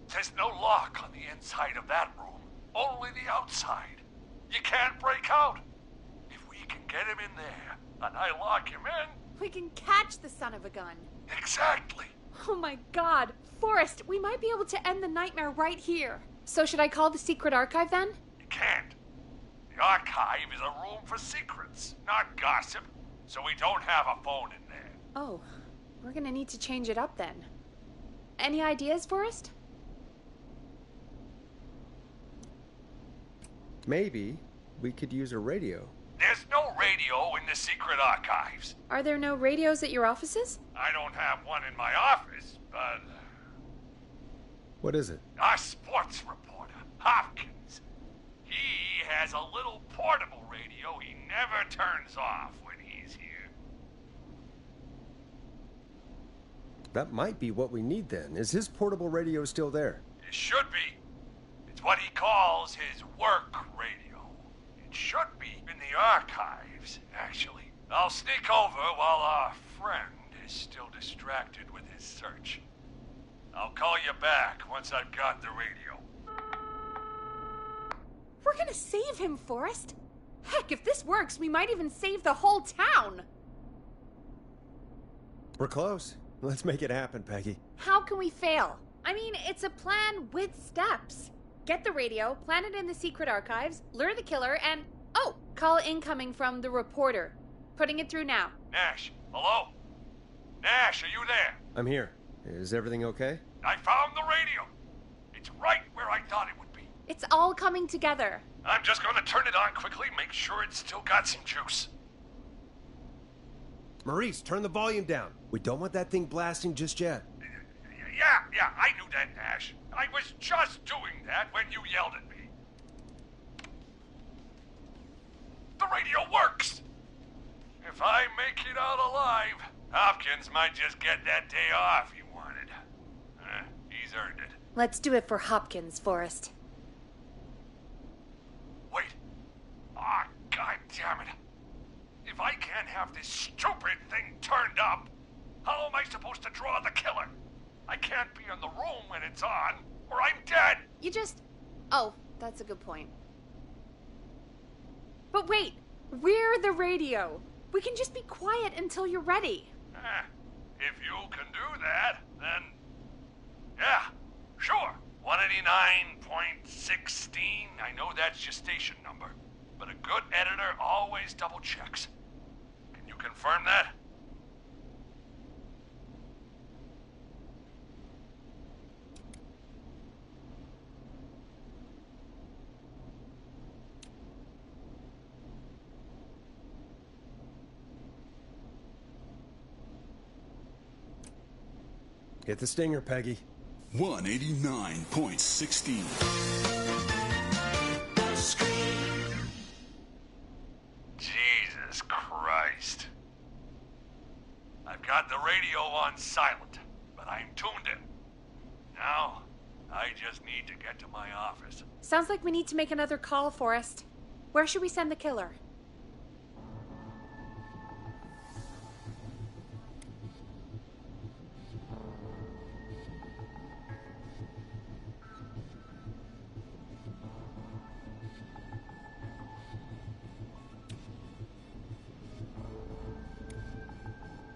There's no lock on the inside of that room, only the outside. You can't break out. If we can get him in there, and I lock him in... We can catch the son of a gun. Exactly. Oh my god. Forrest, we might be able to end the nightmare right here. So should I call the secret archive then? You can't. The archive is a room for secrets, not gossip, so we don't have a phone in there. Oh, we're gonna need to change it up then. Any ideas, Forrest? Maybe we could use a radio. There's no radio in the secret archives. Are there no radios at your offices? I don't have one in my office, but... What is it? Our sports reporter, Hopkins. He has a little portable radio he never turns off when he's here. That might be what we need then. Is his portable radio still there? It should be. It's what he calls his work radio. It should be in the archives, actually. I'll sneak over while our friend is still distracted with his search. I'll call you back once I've got the radio. We're gonna save him, Forrest. Heck, if this works, we might even save the whole town. We're close. Let's make it happen, Peggy. How can we fail? I mean, it's a plan with steps. Get the radio, plant it in the secret archives, lure the killer, and... Oh, call incoming from the reporter. Putting it through now. Nash, hello? Nash, are you there? I'm here. Is everything okay? I found the radio. It's right where I thought it would be. It's all coming together. I'm just gonna turn it on quickly, make sure it's still got some juice. Maurice, turn the volume down. We don't want that thing blasting just yet. Yeah, I knew that, Ash. I was just doing that when you yelled at me. The radio works! If I make it out alive, Hopkins might just get that day off he wanted. He's earned it. Let's do it for Hopkins, Forrest. Wait. Ah, God damn it. If I can't have this stupid thing turned up, how am I supposed to draw the killer? I can't be in the room when it's on, or I'm dead. You just... Oh, that's a good point. But wait, we're the radio. We can just be quiet until you're ready. If you can do that, then... Yeah, sure. 189.16. I know that's your station number. But a good editor always double checks. Can you confirm that? Hit the stinger, Peggy. 189.16. Jesus Christ. I've got the radio on silent, but I'm tuned in. Now, I just need to get to my office. Sounds like we need to make another call, Forrest. Where should we send the killer?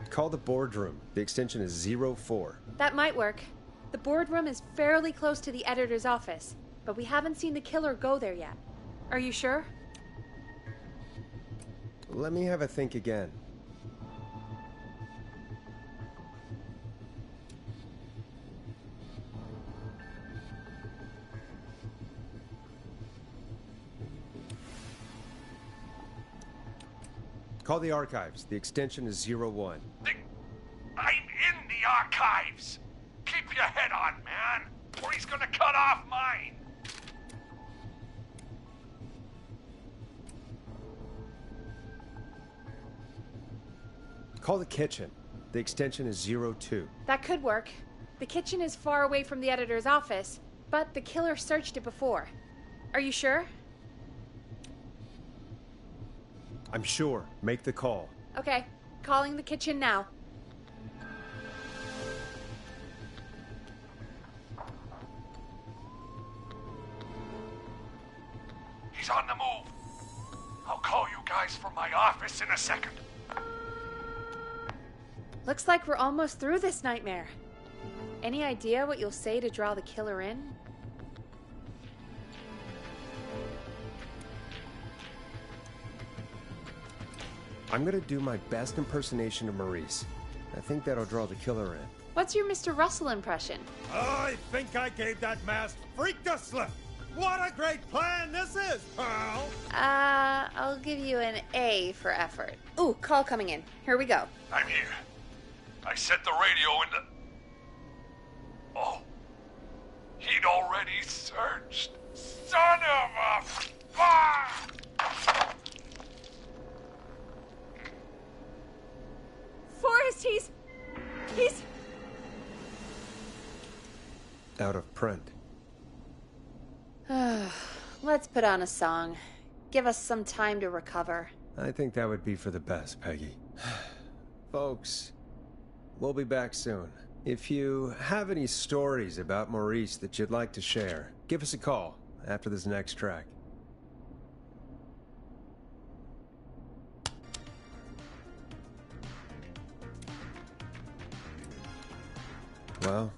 Call the boardroom. The extension is 04. That might work. The boardroom is fairly close to the editor's office, but we haven't seen the killer go there yet. Are you sure? Let me have a think again. Call the archives. The extension is 01. I'm in the archives. Keep your head on, man, or he's gonna cut off mine. Call the kitchen. The extension is 02. That could work. The kitchen is far away from the editor's office, but the killer searched it before. Are you sure? I'm sure. Make the call. Okay, calling the kitchen now. He's on the move. I'll call you guys from my office in a second. Looks like we're almost through this nightmare. Any idea what you'll say to draw the killer in? I'm gonna do my best impersonation of Maurice. I think that'll draw the killer in. What's your Mr. Russell impression? I think I gave that masked freak a slip. What a great plan this is, pal! I'll give you an A for effort. Ooh, call coming in. Here we go. I'm here. I set the radio in the... Oh. He'd already searched. Son of a... Forrest, he's... Out of print. Let's put on a song. Give us some time to recover. I think that would be for the best, Peggy. Folks, we'll be back soon. If you have any stories about Maurice that you'd like to share, give us a call after this next track. Well,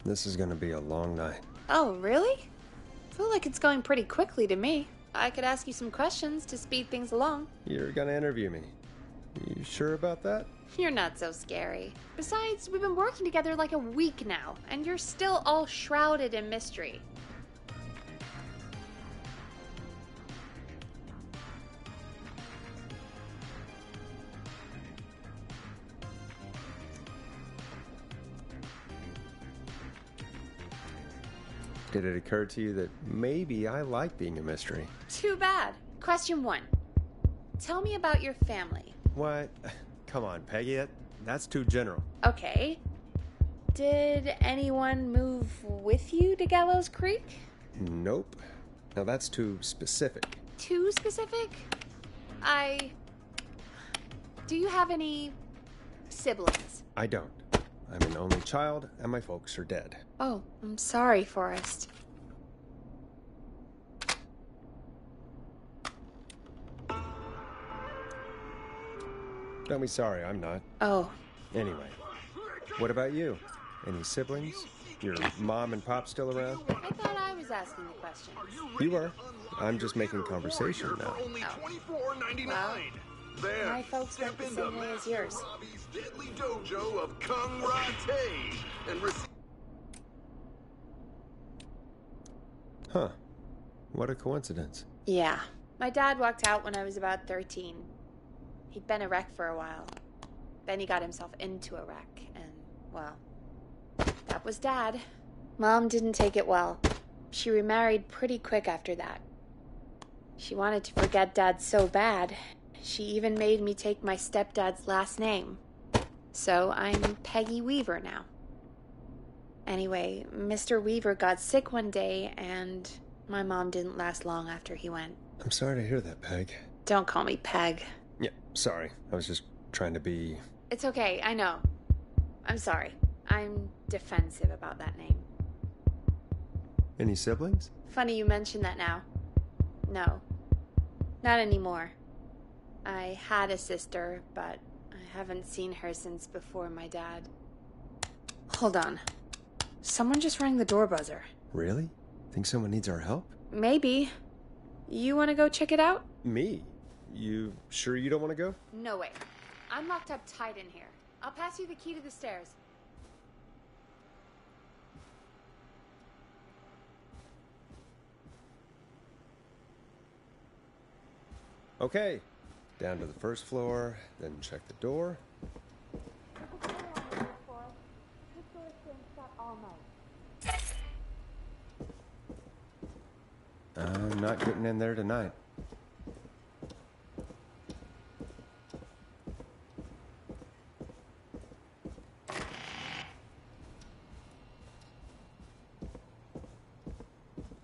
this is gonna be a long night. Oh, really? I feel like it's going pretty quickly to me. I could ask you some questions to speed things along. You're gonna interview me. You sure about that? You're not so scary. Besides, we've been working together like a week now, and you're still all shrouded in mystery. Did it occur to you that maybe I like being a mystery? Too bad. Question 1. Tell me about your family. What? Come on, Peggy. That's too general. Okay. Did anyone move with you to Gallows Creek? Nope. Now that's too specific. Too specific? Do you have any siblings? I don't. I'm an only child, and my folks are dead. Oh, I'm sorry, Forrest. Don't be sorry, I'm not. Oh. Anyway, what about you? Any siblings? Your mom and pop still around? I thought I was asking the question. You were. I'm just making conversation now. Well, my folks went the same way as yours. Deadly dojo of karate and Huh. What a coincidence. Yeah. My dad walked out when I was about 13. He'd been a wreck for a while. Then he got himself into a wreck, and, well, that was Dad. Mom didn't take it well. She remarried pretty quick after that. She wanted to forget Dad so bad, she even made me take my stepdad's last name. So I'm Peggy Weaver now. Anyway, Mr. Weaver got sick one day, and my mom didn't last long after he went. I'm sorry to hear that, Peg. Don't call me Peg. Yeah, sorry. I was just trying to be... It's okay, I know. I'm sorry. I'm defensive about that name. Any siblings? Funny you mention that now. No. Not anymore. I had a sister, but I haven't seen her since before my dad. Hold on. Someone just rang the door buzzer. Really? Think someone needs our help? Maybe. You want to go check it out? Me? You sure you don't want to go? No way. I'm locked up tight in here. I'll pass you the key to the stairs. Okay. Down to the first floor, then check the door. I'm not getting in there tonight.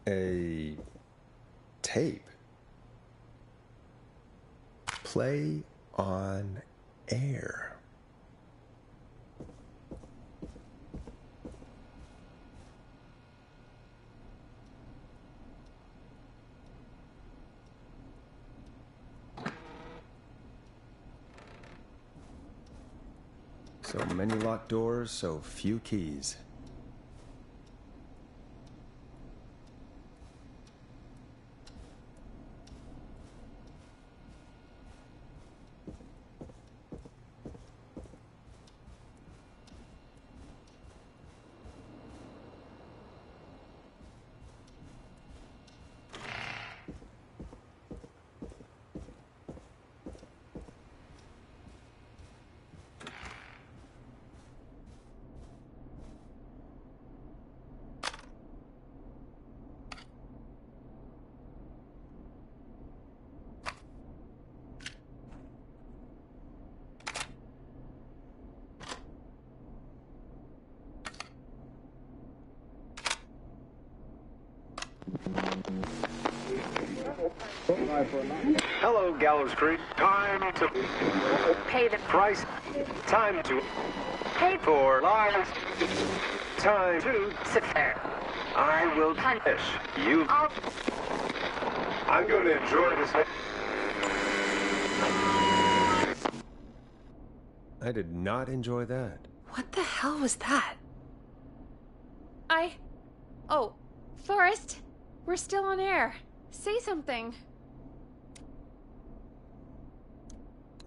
A tape. Play on air. So many locked doors, so few keys. Hello, Gallows Creek. Time to Pay the price. Time to pay for lives. Time to sit there. I will punish you. I'm going to enjoy this. I did not enjoy that. What the hell was that? Oh, Forrest, we're still on air. Say something.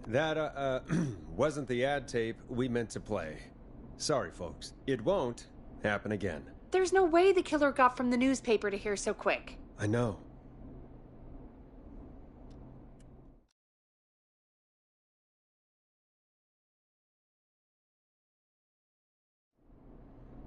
That, wasn't the ad tape we meant to play. Sorry, folks. It won't happen again. There's no way the killer got from the newspaper to here so quick. I know.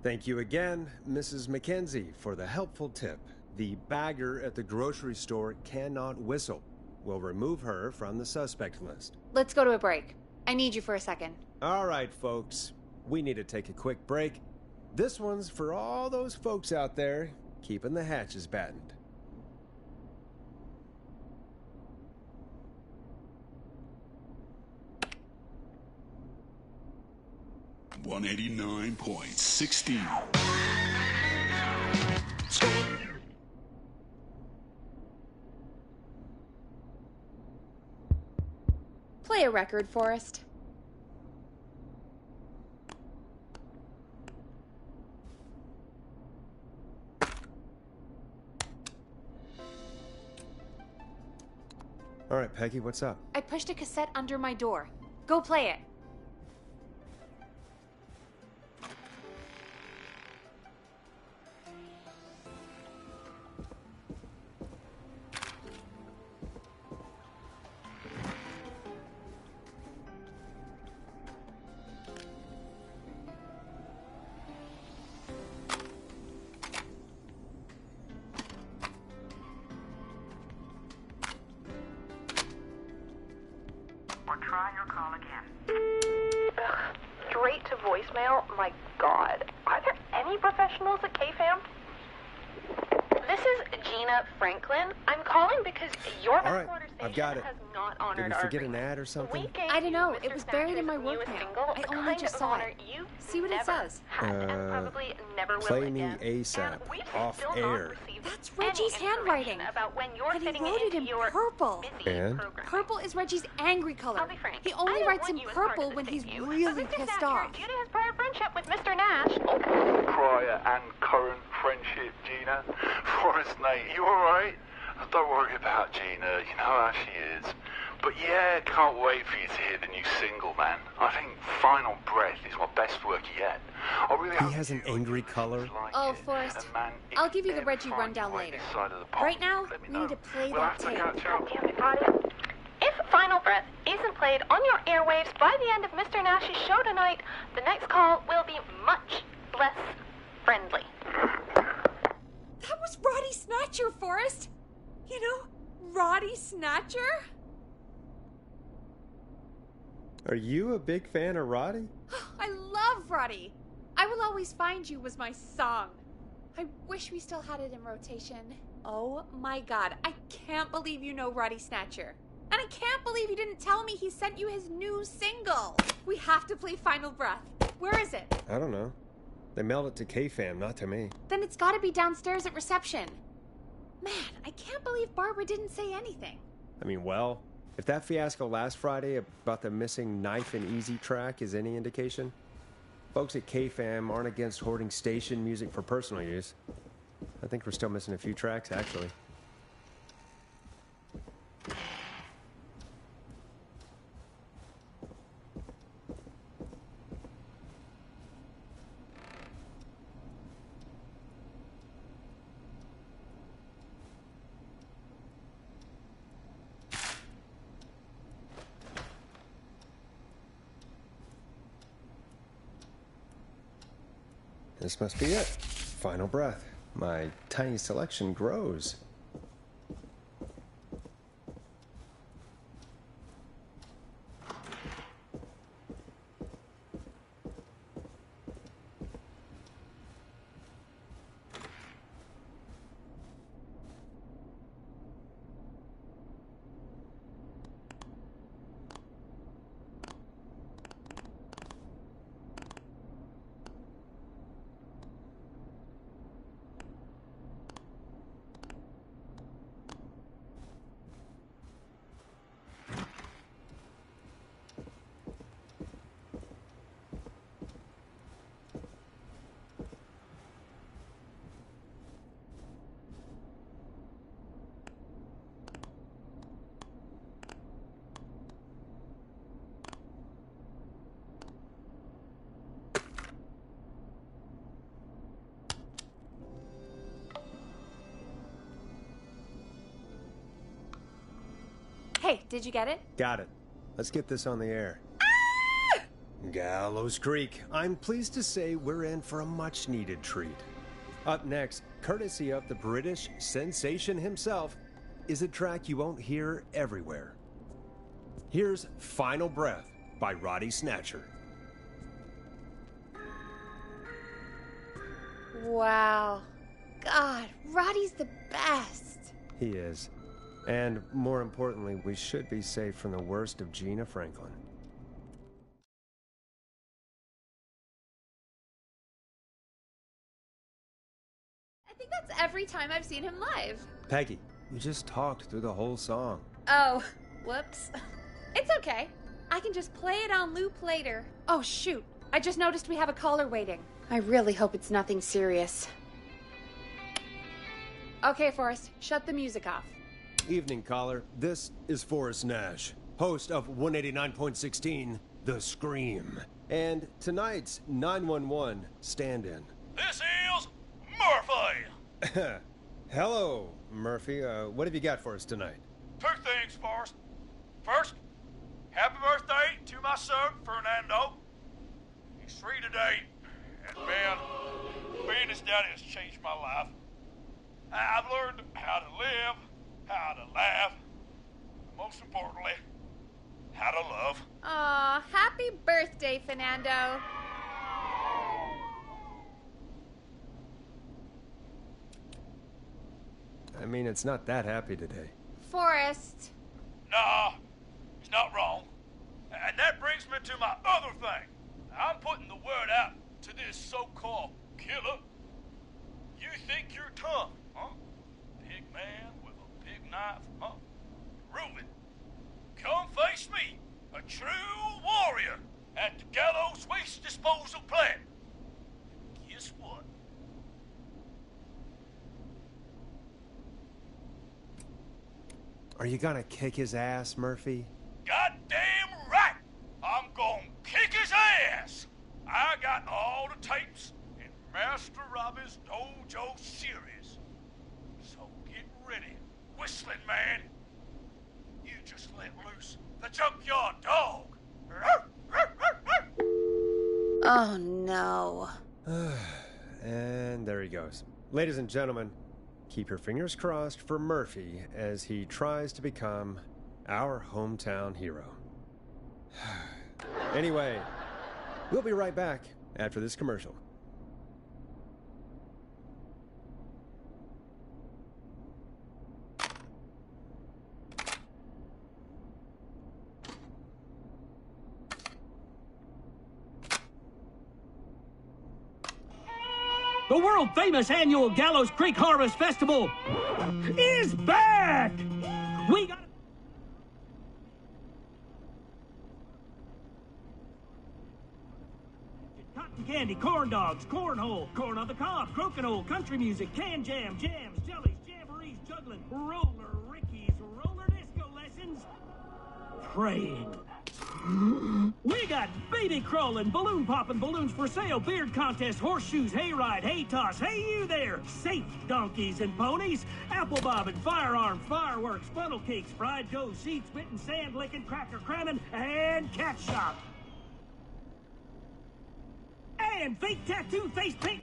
Thank you again, Mrs. Mackenzie, for the helpful tip. The bagger at the grocery store cannot whistle. We'll remove her from the suspect list. Let's go to a break. I need you for a second. All right, folks. We need to take a quick break. This one's for all those folks out there keeping the hatches battened. $189.16. Play a record, Forrest. All right, Peggy, what's up? I pushed a cassette under my door. Go play it. Or try your call again. Ugh, straight to voicemail? My God. Are there any professionals at KFAM? This is Gina Franklin. I'm calling because your All right, headquarters I've station got it. has not honored Did we our forget an agreement. ad or something? We gave I don't know. you It was Mr. buried in my Snatcher's work newest mail. single, I the only kind just of saw honor it. you've See what it never says. had and probably never will Play me again. ASAP, And we've off still air. not received That's any Reggie's handwriting. information about when you're And he fitting wrote it into in your purple. busy And? program. Purple is Reggie's angry color. I'll be frank. He I only don't writes want in you as part of purple this when he's issue. really Mr. pissed Thatcher, off. Due to his prior friendship with Mr. Nash. Prior and current friendship, Gina. Forrest, mate, you alright? Don't worry about Gina, you know how she is. But yeah, can't wait for you to hear the new single, man. I think Final Breath is my best work yet. I really He has an angry color. Oh, Forrest. I'll give you the Reggie rundown later. Right now, we need to play that tape. Damn it, Roddy. If Final Breath isn't played on your airwaves by the end of Mr. Nash's show tonight, the next call will be much less friendly. That was Roddy Snatcher, Forrest. You know, Roddy Snatcher? Are you a big fan of Roddy? I love Roddy. I Will Always Find You was my song. I wish we still had it in rotation. Oh my God, I can't believe you know Roddy Snatcher. And I can't believe you didn't tell me he sent you his new single. We have to play Final Breath. Where is it? I don't know. They mailed it to KFAM, not to me. Then it's gotta be downstairs at reception. Man, I can't believe Barbara didn't say anything. I mean, well, if that fiasco last Friday about the missing Knife and Easy track is any indication, folks at KFAM aren't against hoarding station music for personal use. I think we're still missing a few tracks, actually. This must be it. Final breath. My tiny selection grows. Hey, did you get it? Got it. Let's get this on the air. Gallows Creek. I'm pleased to say we're in for a much-needed treat. Up next, courtesy of the British sensation himself, is a track you won't hear everywhere. Here's Final Breath by Roddy Snatcher. Wow. God, Roddy's the best. He is. And more importantly, we should be safe from the worst of Gina Franklin. I think that's every time I've seen him live. Peggy, you just talked through the whole song. Oh, whoops. It's okay. I can just play it on loop later. Oh, shoot. I just noticed we have a caller waiting. I really hope it's nothing serious. Okay, Forrest, shut the music off. Evening, caller. This is Forrest Nash, host of 189.16, The Scream. And tonight's 911 stand-in. This is Murphy! Hello, Murphy. What have you got for us tonight? Two things, Forrest. First, happy birthday to my son, Fernando. He's 3 today, and man, being his daddy has changed my life. I've learned how to live, how to laugh, and most importantly, how to love. Aw, happy birthday, Fernando. I mean, it's not that happy today. Forrest. Nah, he's not wrong. And that brings me to my other thing. I'm putting the word out to this so-called killer. You think you're tough, huh? Big man with a big knife, huh? Prove it. Come face me, a true warrior, at the Gallows Waste Disposal Plant. Guess what? Are you gonna kick his ass, Murphy? Goddamn right! I'm gonna kick his ass! I got all the tapes in Master Robbie's Dojo series. So get ready, whistling man. You just let loose the junkyard dog. Oh, no. And there he goes. Ladies and gentlemen, keep your fingers crossed for Murphy as he tries to become our hometown hero. Anyway, we'll be right back after this commercial. The world-famous annual Gallows Creek Harvest Festival is back! We got cotton candy, corn dogs, cornhole, corn on the cob, crokinole, country music, can jam, jams, jellies, jamborees, juggling, roller rickies, roller disco lessons, praying. We got baby crawling, balloon popping, balloons for sale, beard contest, horseshoes, hayride, hay toss, hey you there, safe donkeys and ponies, apple bobbing, firearm, fireworks, funnel cakes, fried dough, seed spitting, sand licking, cracker cramming, and cat shop. And fake tattoo, face paint.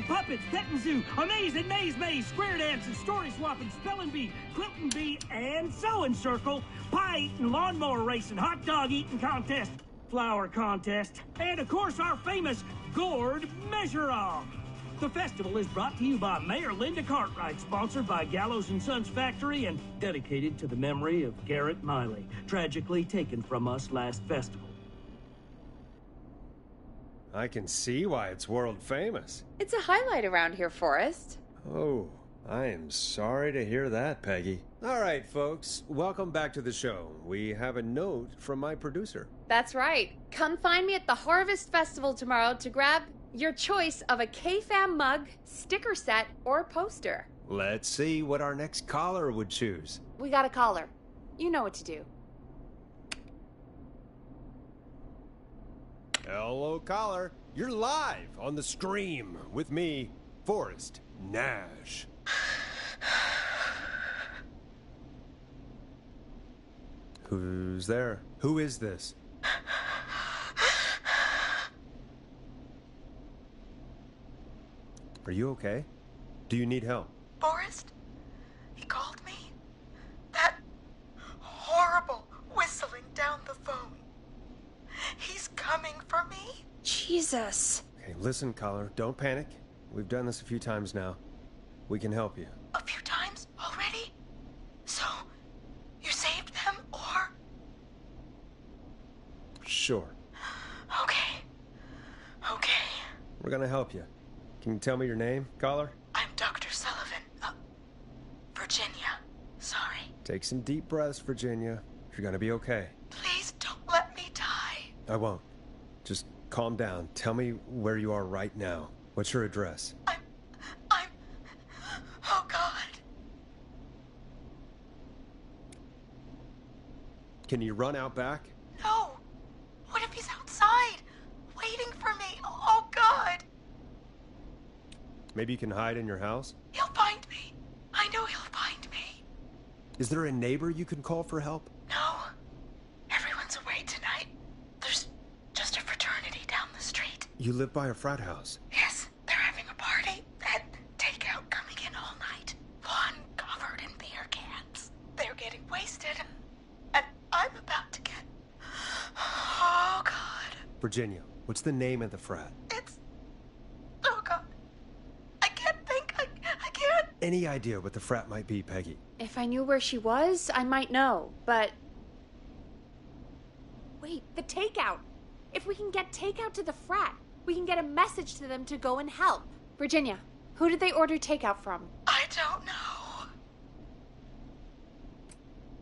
puppets, petting zoo, amazing maze, square dancing, story swapping, spelling bee, quilting bee, and sewing circle, pie eating, lawnmower racing, hot dog eating contest, flower contest, and of course our famous gourd measure-all. The festival is brought to you by Mayor Linda Cartwright, sponsored by Gallows & Sons Factory, and dedicated to the memory of Garrett Miley, tragically taken from us last festival. I can see why it's world famous. It's a highlight around here, Forrest. Oh, I am sorry to hear that, Peggy. All right, folks, welcome back to the show. We have a note from my producer. That's right. Come find me at the Harvest Festival tomorrow to grab your choice of a K-Fam mug, sticker set, or poster. Let's see what our next caller would choose. We got a caller. You know what to do. Hello, caller. You're live on the Scream with me, Forrest Nash. Who's there? Who is this? Are you okay? Do you need help? Forrest? He called me? That horrible whistling down the phone. He's coming for me? Jesus. Okay, listen, caller. Don't panic. We've done this a few times now. We can help you. A few times already? So, you saved them, or? Sure. Okay. We're gonna help you. Can you tell me your name, caller? I'm Dr. Sullivan. Virginia. Sorry. Take some deep breaths, Virginia. You're gonna be okay. Please don't let me die. I won't. Just calm down. Tell me where you are right now. What's your address? Oh, God. Can you run out back? No. What if he's outside, waiting for me? Oh, God. Maybe you can hide in your house? He'll find me. I know he'll find me. Is there a neighbor you can call for help? No. Everyone's away tonight. There's just a fraternity down the street. You live by a frat house. Yes, they're having a party. And takeout coming in all night. Lawn covered in beer cans. They're getting wasted. And I'm about to get... Oh, God. Virginia, what's the name of the frat? Oh, God. I can't think. I can't. Any idea what the frat might be, Peggy? If I knew where she was, I might know, but... Wait, the takeout! If we can get takeout to the frat, we can get a message to them to go and help. Virginia, who did they order takeout from? I don't know.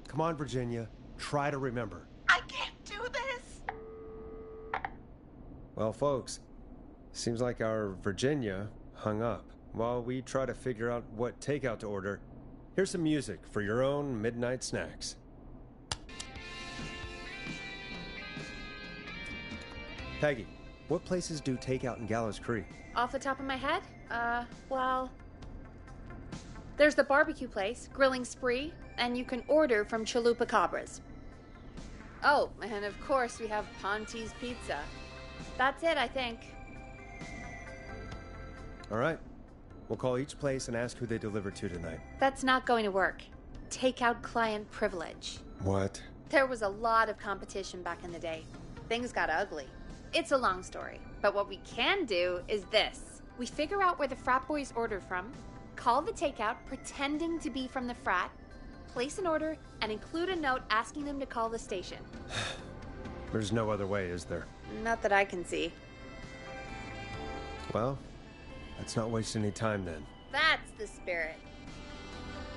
Come on, Virginia. Try to remember. I can't do this. Well, folks, seems like our Virginia hung up. While we try to figure out what takeout to order, here's some music for your own midnight snacks. Peggy, what places do takeout in Gallows Creek? Off the top of my head? Well... There's the barbecue place, Grilling Spree, and you can order from Chalupa Cabras. Oh, and of course we have Ponte's Pizza. That's it, I think. All right. We'll call each place and ask who they deliver to tonight. That's not going to work. Takeout client privilege. What? There was a lot of competition back in the day. Things got ugly. It's a long story, but what we can do is this. We figure out where the frat boys ordered from, call the takeout pretending to be from the frat, place an order, and include a note asking them to call the station. There's no other way, is there? Not that I can see. Well, let's not waste any time then. That's the spirit.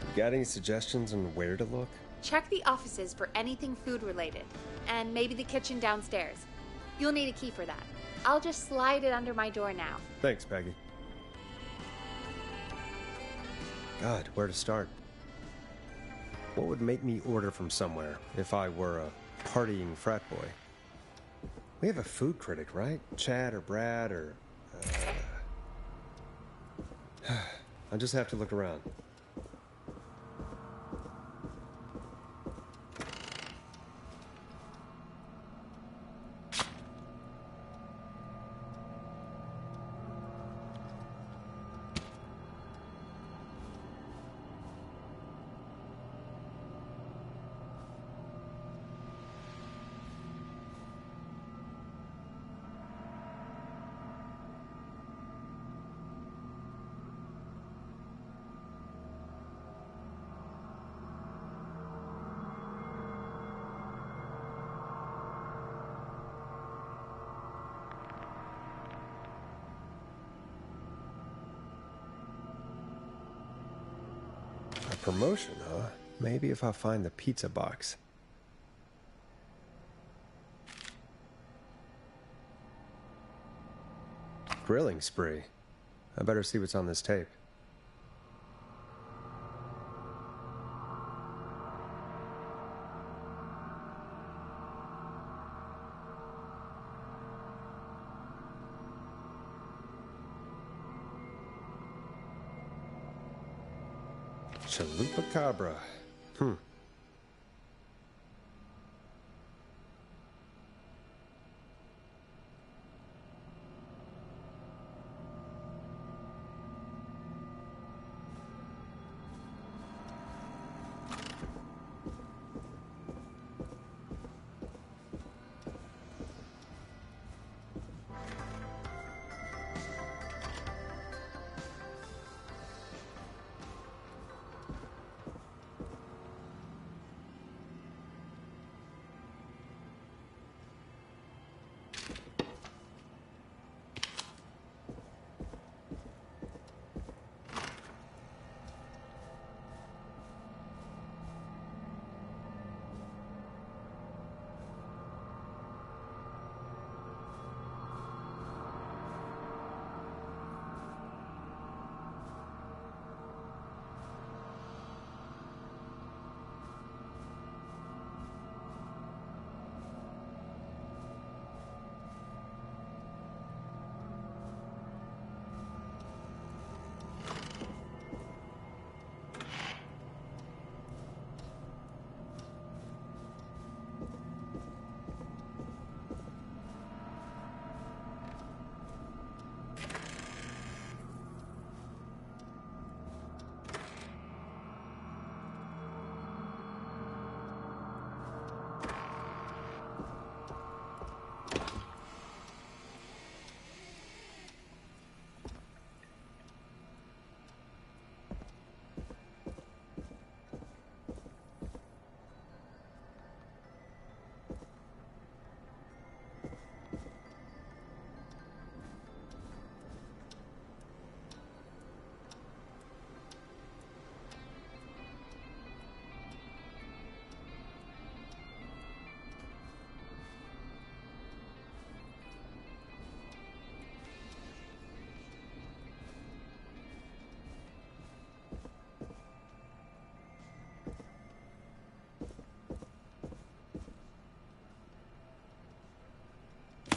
You got any suggestions on where to look? Check the offices for anything food related, and maybe the kitchen downstairs. You'll need a key for that. I'll just slide it under my door now. Thanks, Peggy. God, where to start? What would make me order from somewhere if I were a partying frat boy? We have a food critic, right? Chad or Brad or... I'll just have to look around. promotion, huh? Maybe if I find the pizza box. Grilling spree. I better see what's on this tape. Chupacabra.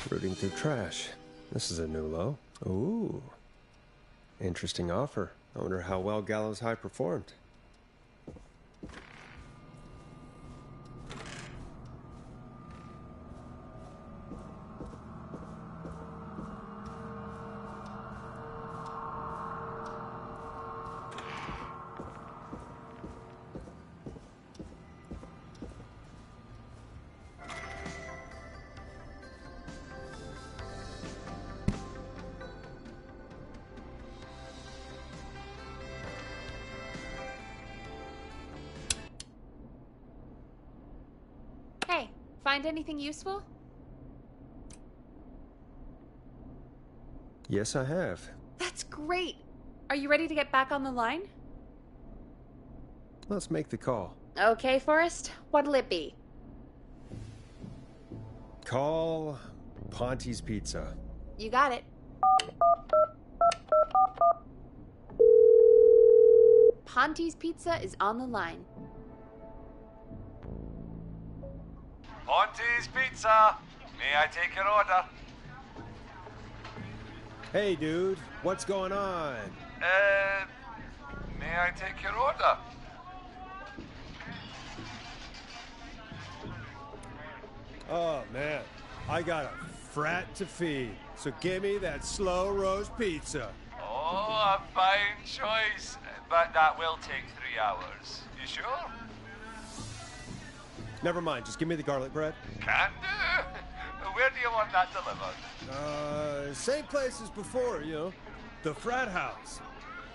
Rooting through trash. This is a new low. Ooh. Interesting offer. I wonder how well Gallows High performed. Hey, find anything useful? Yes, I have. That's great. Are you ready to get back on the line? Let's make the call. Okay, Forrest. What'll it be? Call Ponte's Pizza. You got it. Ponte's Pizza is on the line. Ponte's Pizza. May I take your order? Hey, dude. What's going on? May I take your order? Oh, man. I got a frat to feed. So give me that slow roast pizza. Oh, a fine choice. But that will take 3 hours. You sure? Never mind. Just give me the garlic bread. Can do. Where do you want that delivered? Same place as before, you know. The frat house.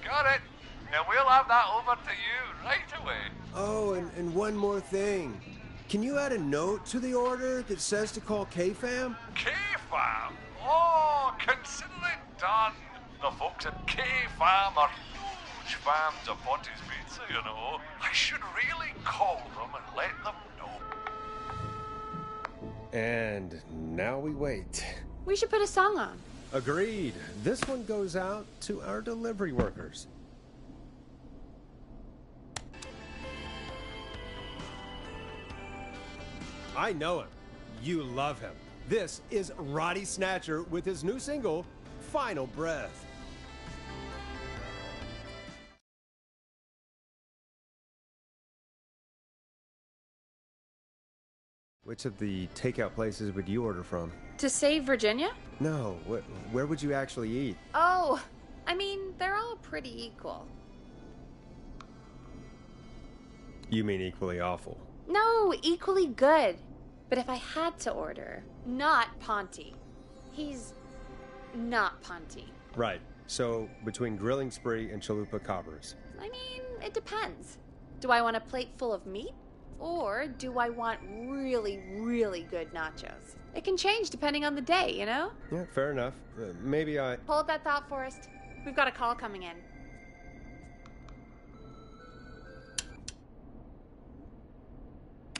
Got it. Now we'll have that over to you right away. Oh, and one more thing. Can you add a note to the order that says to call K-Fam? K-Fam? Oh, consider it done. The folks at K-Fam are huge fans of Ponte's Pizza. So, you know, I should really call them and let them know. And now we wait. We should put a song on. Agreed. This one goes out to our delivery workers. I know him. You love him. This is Roddy Snatcher with his new single, Final Breath. Which of the takeout places would you order from? To save Virginia? No, where would you actually eat? Oh, I mean, they're all pretty equal. You mean equally awful? No, equally good. But if I had to order, not Ponty. He's not Ponty. Right. So, between Grilling Spree and Chalupa Cabras. I mean, it depends. Do I want a plate full of meat? Or do I want really, really good nachos? It can change depending on the day, you know? Yeah, fair enough. Maybe I... Hold that thought, Forrest. We've got a call coming in.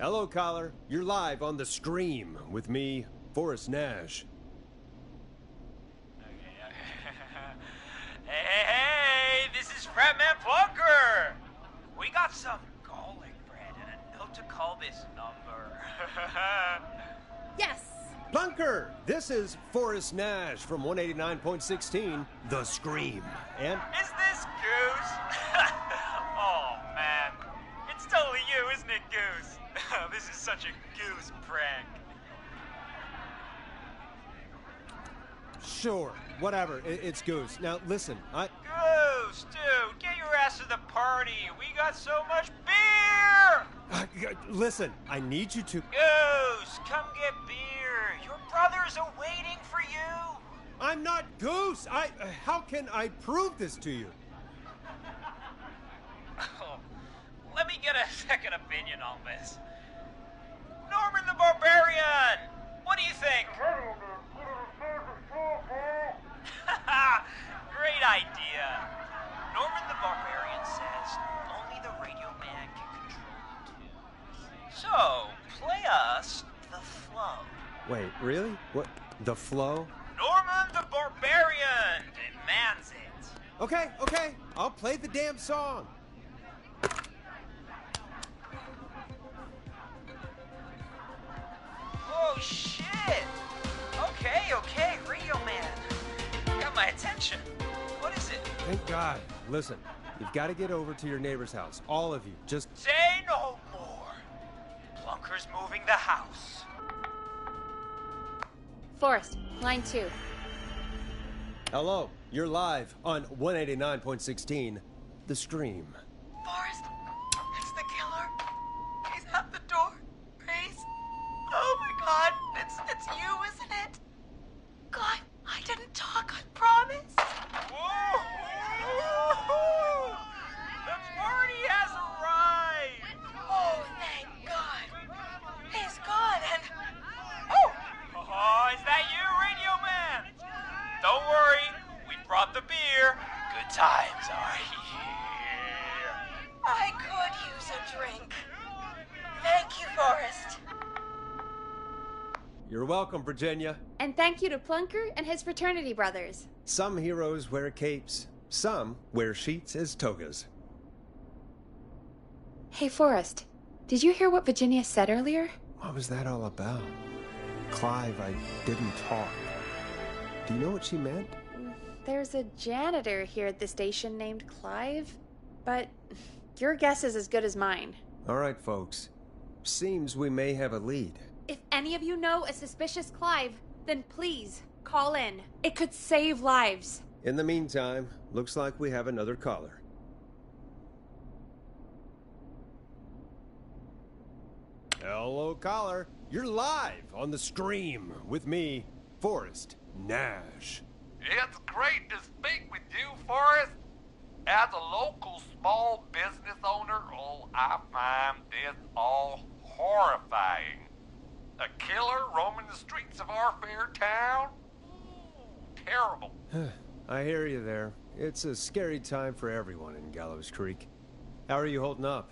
Hello, caller. You're live on The Scream with me, Forrest Nash. Hey, this is Fratman Plunker. We got some garlic bread and a note to call this number. Yes. Plunker, this is Forrest Nash from 189.16, The Scream. And... Is this Goose? Oh, man. It's totally you, isn't it, Goose? This is such a Goose prank. Sure, whatever. It's Goose. Now, listen, Goose, dude, get your ass to the party. We got so much beer! Listen, I need you to... Goose, come get beer. Your brothers are waiting for you. I'm not Goose! How can I prove this to you? Oh, let me get a second opinion on this. Norman the Barbarian! What do you think? Great idea. Norman the Barbarian says only the radio man can control the tunes. So, play us the flow. Wait, really? What? The flow? Norman the Barbarian demands it. Okay. I'll play the damn song. Oh, shit. Okay, radio man. Got my attention. What is it? Thank God. Listen, you've got to get over to your neighbor's house. All of you. Just... Say no more. Plunker's moving the house. Forrest, line 2. Hello. You're live on 189.16, The Scream. Forrest, it's the killer. He's at the door. Grace. Oh my God, it's you, isn't it? God, I didn't talk, I promise. Whoa! The party has arrived! Oh, thank God. He's gone and... Oh, is that you, radio man? Don't worry, we brought the beer. Good times are here. I could use a drink. Thank you, Forrest. You're welcome, Virginia. And thank you to Plunker and his fraternity brothers. Some heroes wear capes. Some wear sheets as togas. Hey, Forrest, did you hear what Virginia said earlier? What was that all about? Clive, I didn't talk. Do you know what she meant? There's a janitor here at the station named Clive, but your guess is as good as mine. All right, folks. Seems we may have a lead. If any of you know a suspicious Clive, then please call in. It could save lives. In the meantime, looks like we have another caller. Hello, caller. You're live on The Scream with me, Forrest Nash. It's great to speak with you, Forrest. As a local small business owner, I find this all horrifying. A killer roaming the streets of our fair town? Ooh, terrible. I hear you there. It's a scary time for everyone in Gallows Creek. How are you holding up?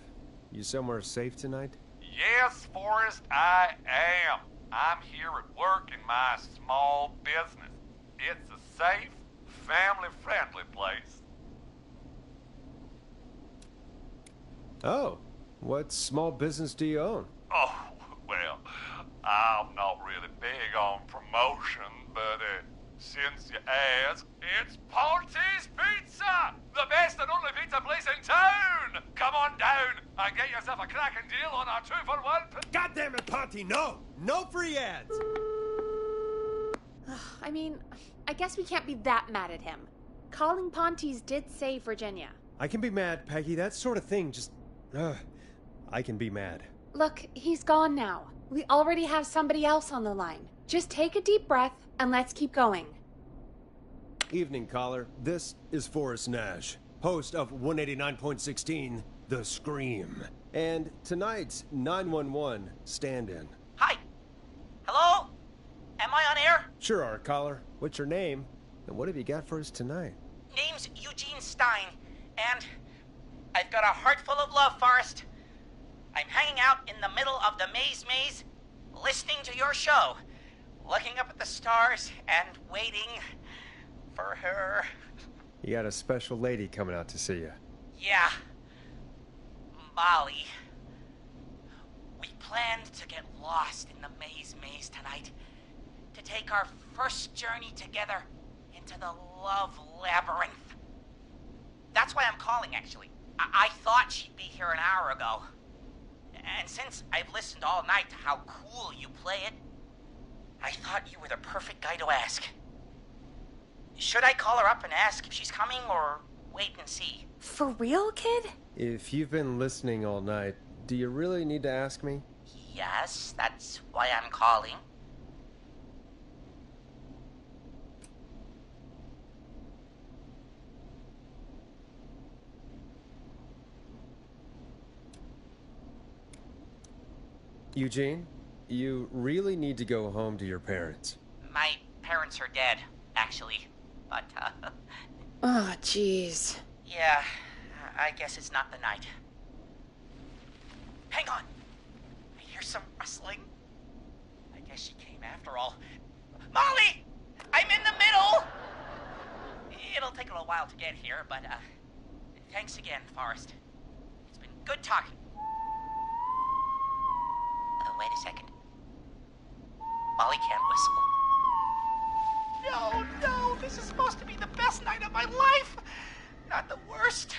You somewhere safe tonight? Yes, Forrest, I am. I'm here at work in my small business. It's a safe, family-friendly place. Oh, what small business do you own? Oh, well, I'm not really big on promotion, but since you ask, it's Ponty's Pizza! The best and only pizza place in town! Come on down and get yourself a cracking deal on our 2-for-1. God damn it, Ponty, no! No free ads! I mean, I guess we can't be that mad at him. Calling Ponty's did save Virginia. I can be mad, Peggy. That sort of thing just... I can be mad. Look, he's gone now. We already have somebody else on the line. Just take a deep breath and let's keep going. Evening, caller. This is Forrest Nash, host of 189.16, The Scream. And tonight's 911 stand-in. Hi. Hello? Am I on air? Sure are, caller. What's your name? And what have you got for us tonight? Name's Eugene Stein, and I've got a heart full of love, Forrest. I'm hanging out in the middle of the maze, listening to your show, looking up at the stars and waiting for her. You got a special lady coming out to see you. Yeah. Molly. We planned to get lost in the maze tonight, to take our first journey together into the love labyrinth. That's why I'm calling, actually. I thought she'd be here an hour ago. And since I've listened all night to how cool you play it, I thought you were the perfect guy to ask. Should I call her up and ask if she's coming, or wait and see? For real, kid? If you've been listening all night, do you really need to ask me? Yes, that's why I'm calling. Eugene, you really need to go home to your parents. My parents are dead, actually. But, Oh, jeez. yeah, I guess it's not the night. Hang on. I hear some rustling. I guess she came after all. Molly! I'm in the middle! It'll take a little while to get here, but, thanks again, Forrest. It's been good talking. Wait a second. Molly can't whistle. No, this is supposed to be the best night of my life, not the worst.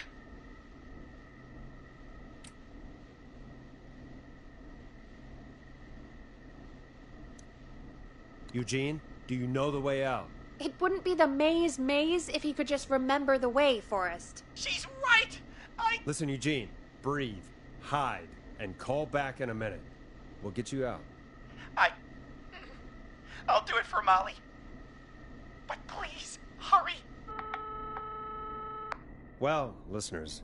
Eugene, do you know the way out? It wouldn't be the maze if he could just remember the way, Forrest. She's right! Listen, Eugene, breathe, hide, and call back in a minute. We'll get you out. I'll do it for Molly. But please, hurry. Well, listeners,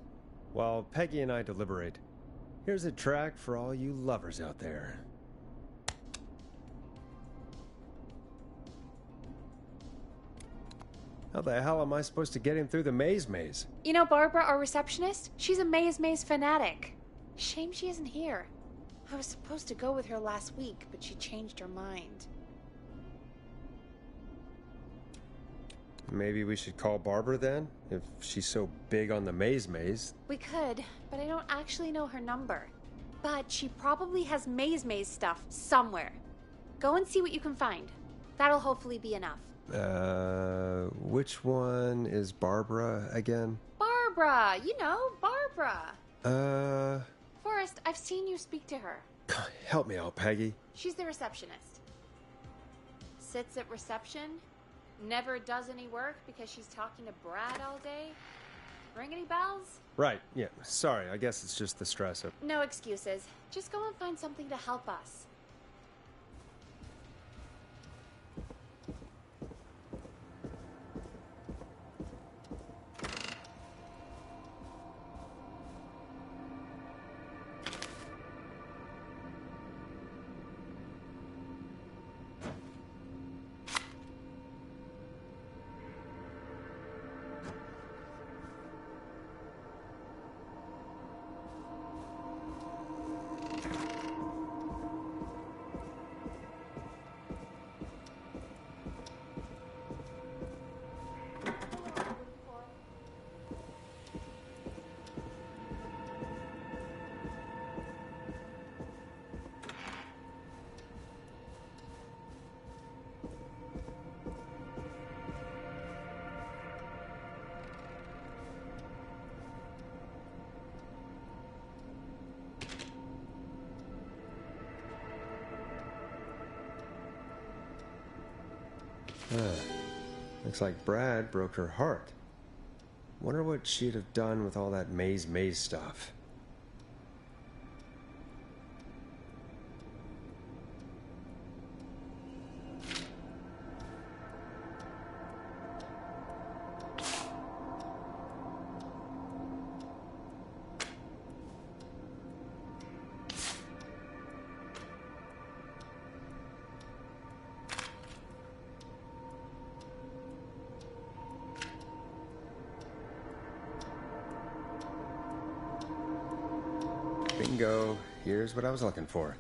while Peggy and I deliberate, here's a track for all you lovers out there. How the hell am I supposed to get him through the maze? You know Barbara, our receptionist? She's a maze fanatic. Shame she isn't here. I was supposed to go with her last week, but she changed her mind. Maybe we should call Barbara then, if she's so big on the maze. We could, but I don't actually know her number. But she probably has maze stuff somewhere. Go and see what you can find. That'll hopefully be enough. Which one is Barbara again? Barbara! You know, Barbara! Forrest, I've seen you speak to her. Help me out, Peggy. She's the receptionist. Sits at reception, never does any work because she's talking to Brad all day. Ring any bells? Right, yeah. Sorry, I guess it's just the stress of... No excuses. Just go and find something to help us. Looks like Brad broke her heart. Wonder what she'd have done with all that maze stuff. Bingo. Here's what I was looking for.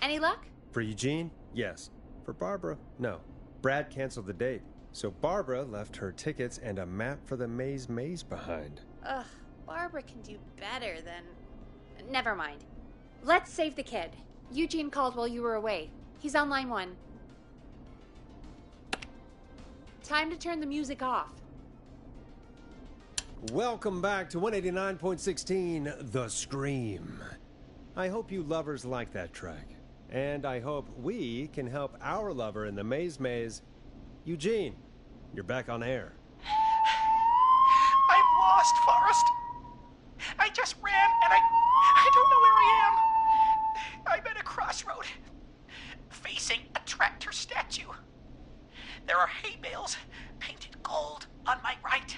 Any luck? For Eugene? Yes. For Barbara? No. Brad canceled the date, so Barbara left her tickets and a map for the maze behind. Ugh, Barbara can do better than... Never mind. Let's save the kid. Eugene called while you were away. He's on line 1. Time to turn the music off. Welcome back to 189.16, The Scream. I hope you lovers like that track. And I hope we can help our lover in the maze. Eugene, you're back on air. I'm lost, Forrest. I just ran and I don't know where I am. I'm at a crossroad, facing a tractor statue. There are hay bales painted gold on my right.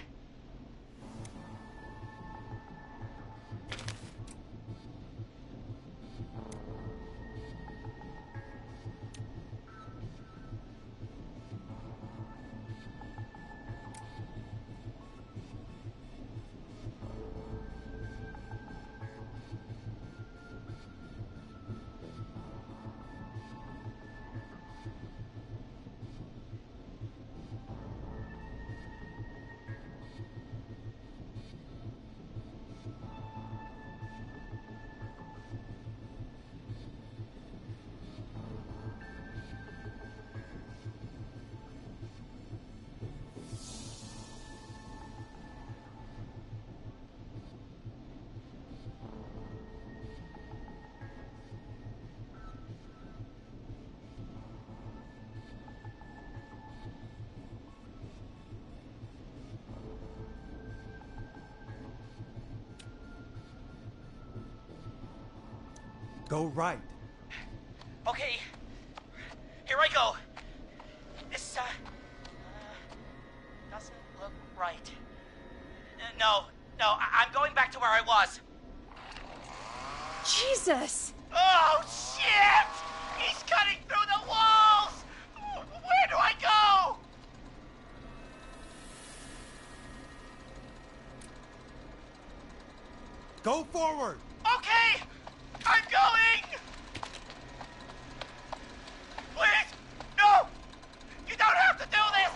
Go right. Okay, here I go. This, doesn't look right. No, I'm going back to where I was. Jesus! Oh, shit! He's cutting through the walls! Where do I go? Go forward! Okay! I'm going! Please! No! You don't have to do this!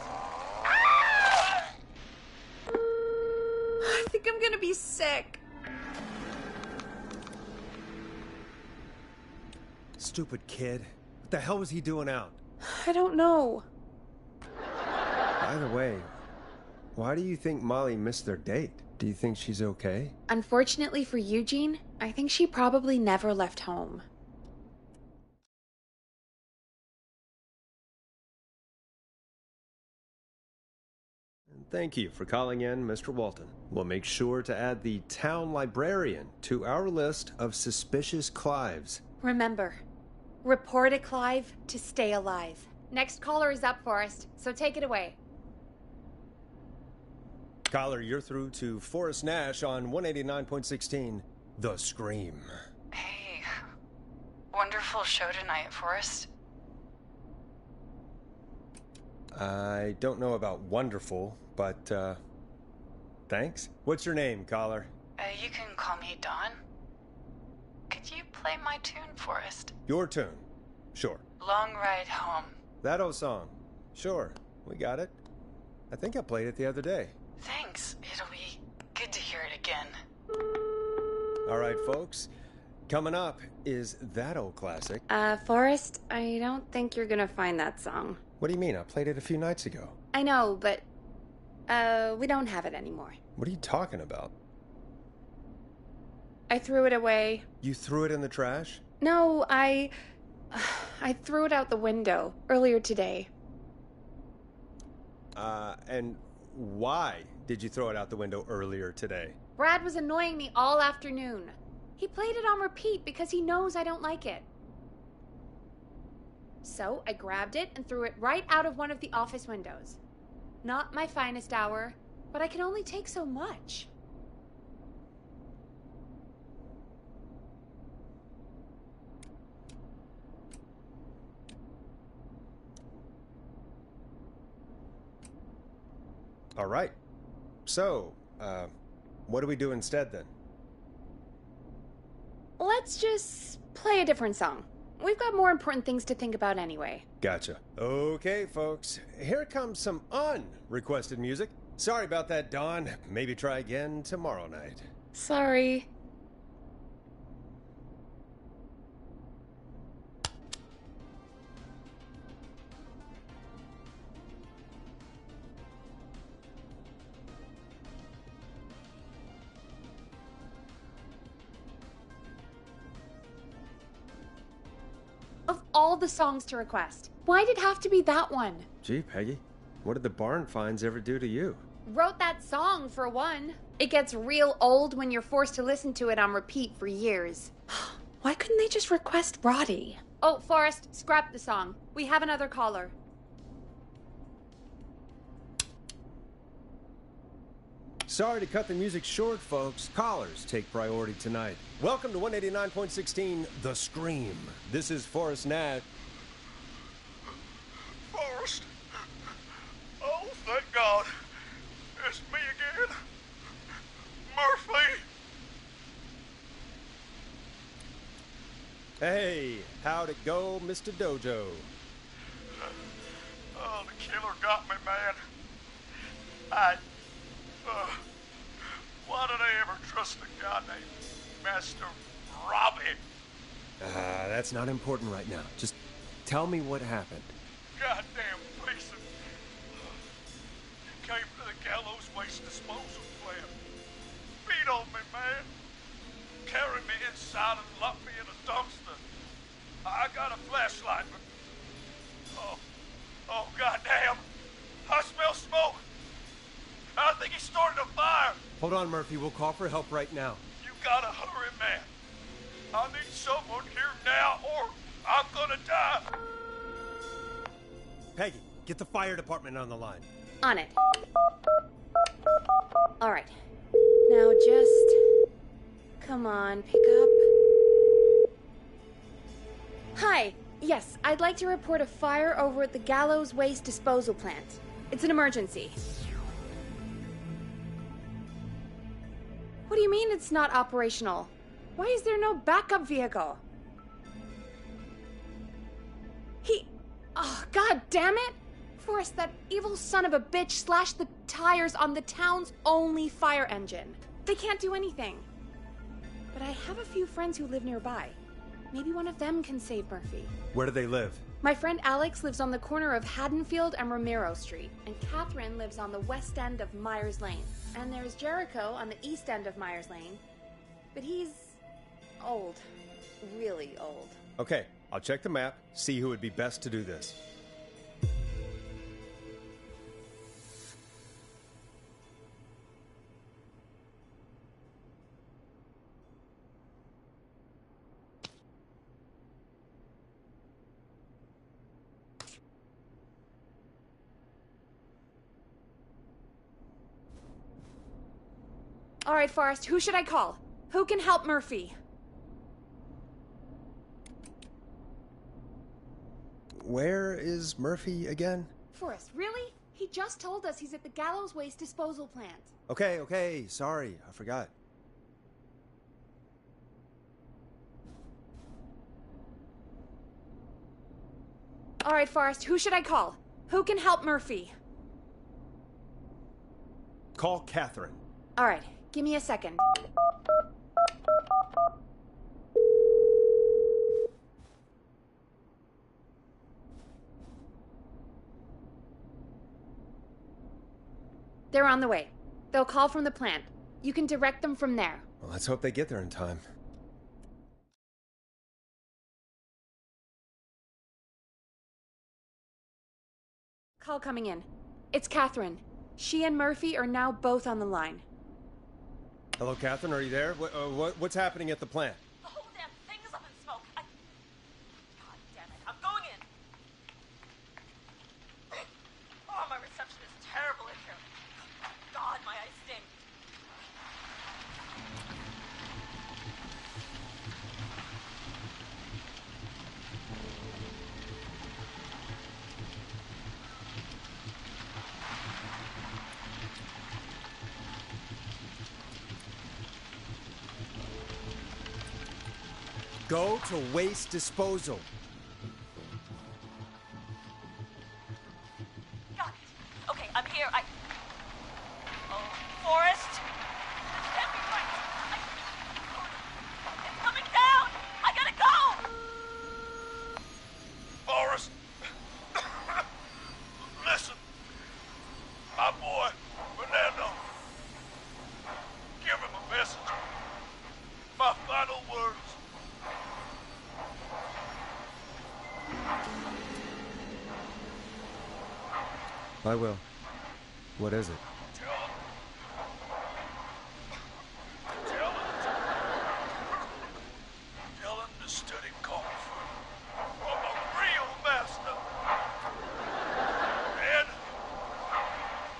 Ah! I think I'm gonna be sick. Stupid kid. What the hell was he doing out? I don't know. By the way, why do you think Molly missed their date? Do you think she's okay? Unfortunately for Eugene, I think she probably never left home. Thank you for calling in, Mr. Walton. We'll make sure to add the town librarian to our list of suspicious Clives. Remember, report a Clive to stay alive. Next caller is up, Forrest, so take it away. Caller, you're through to Forrest Nash on 189.16, The Scream. Hey, wonderful show tonight, Forrest. I don't know about wonderful, but, thanks. What's your name, caller? You can call me Dawn. Could you play my tune, Forrest? Your tune. Sure. Long Ride Home. That old song. Sure. We got it. I think I played it the other day. Thanks. It'll be good to hear it again. All right, folks. Coming up is that old classic. Forrest, I don't think you're gonna find that song. What do you mean? I played it a few nights ago. I know, but, we don't have it anymore. What are you talking about? I threw it away. You threw it in the trash? No, I threw it out the window earlier today. And why did you throw it out the window earlier today? Brad was annoying me all afternoon. He played it on repeat because he knows I don't like it. So I grabbed it and threw it right out of one of the office windows. Not my finest hour, but I can only take so much. All right. So, what do we do instead then? Let's just play a different song. We've got more important things to think about anyway. Gotcha. Okay, folks. Here comes some unrequested music. Sorry about that, Dawn. Maybe try again tomorrow night. Sorry. Of all the songs to request, why'd it have to be that one? Gee, Peggy, what did the barn finds ever do to you? Wrote that song, for one. It gets real old when you're forced to listen to it on repeat for years. Why couldn't they just request Roddy? Oh, Forrest, scrap the song. We have another caller. Sorry to cut the music short, folks. Callers take priority tonight. Welcome to 189.16, The Scream. This is Forrest Nash. Forrest? Oh, thank God. It's me again. Murphy. Hey, how'd it go, Mr. Dojo? Oh, the killer got me, man. Why did I ever trust a guy named Master Robbie? That's not important right now. Just tell me what happened. Goddamn piece of... came to the gallows waste disposal plant. Beat on me, man. Carried me inside and locked me in a dumpster. I got a flashlight, but... Oh, goddamn. I smell smoke. I think he started a fire. Hold on, Murphy. We'll call for help right now. You gotta hurry, man. I need someone here now, or I'm gonna die. Peggy, get the fire department on the line. On it. All right. Now just... come on, pick up. Hi. Yes, I'd like to report a fire over at the Gallows Waste Disposal Plant. It's an emergency. What do you mean it's not operational? Why is there no backup vehicle? Oh, God damn it! Forrest, that evil son of a bitch slashed the tires on the town's only fire engine. They can't do anything. But I have a few friends who live nearby. Maybe one of them can save Murphy. Where do they live? My friend Alex lives on the corner of Haddonfield and Romero Street, and Catherine lives on the west end of Myers Lane. And there's Jericho on the east end of Myers Lane. But he's old. Really old. Okay, I'll check the map, see who would be best to do this. All right, Forrest, who should I call? Who can help Murphy? Where is Murphy again? Forrest, really? He just told us he's at the Gallows Waste Disposal Plant. Okay, sorry, I forgot. All right, Forrest, who should I call? Who can help Murphy? Call Catherine. All right, give me a second. They're on the way. They'll call from the plant. You can direct them from there. Well, let's hope they get there in time. Call coming in. It's Catherine. She and Murphy are now both on the line. Hello, Catherine, are you there? What's happening at the plant? The whole damn thing is up in smoke. God damn it. I'm going in. Oh, my reception is terrible in here. God, my eyes sting. Go to waste disposal. Got it. Okay, I'm here. Oh, Forrest? This can't be right. It's coming down. I gotta go. Forrest! Listen. My boy, Fernando. Give him a message. My final words. I will. What is it? Tell him to study kung fu from a real master. And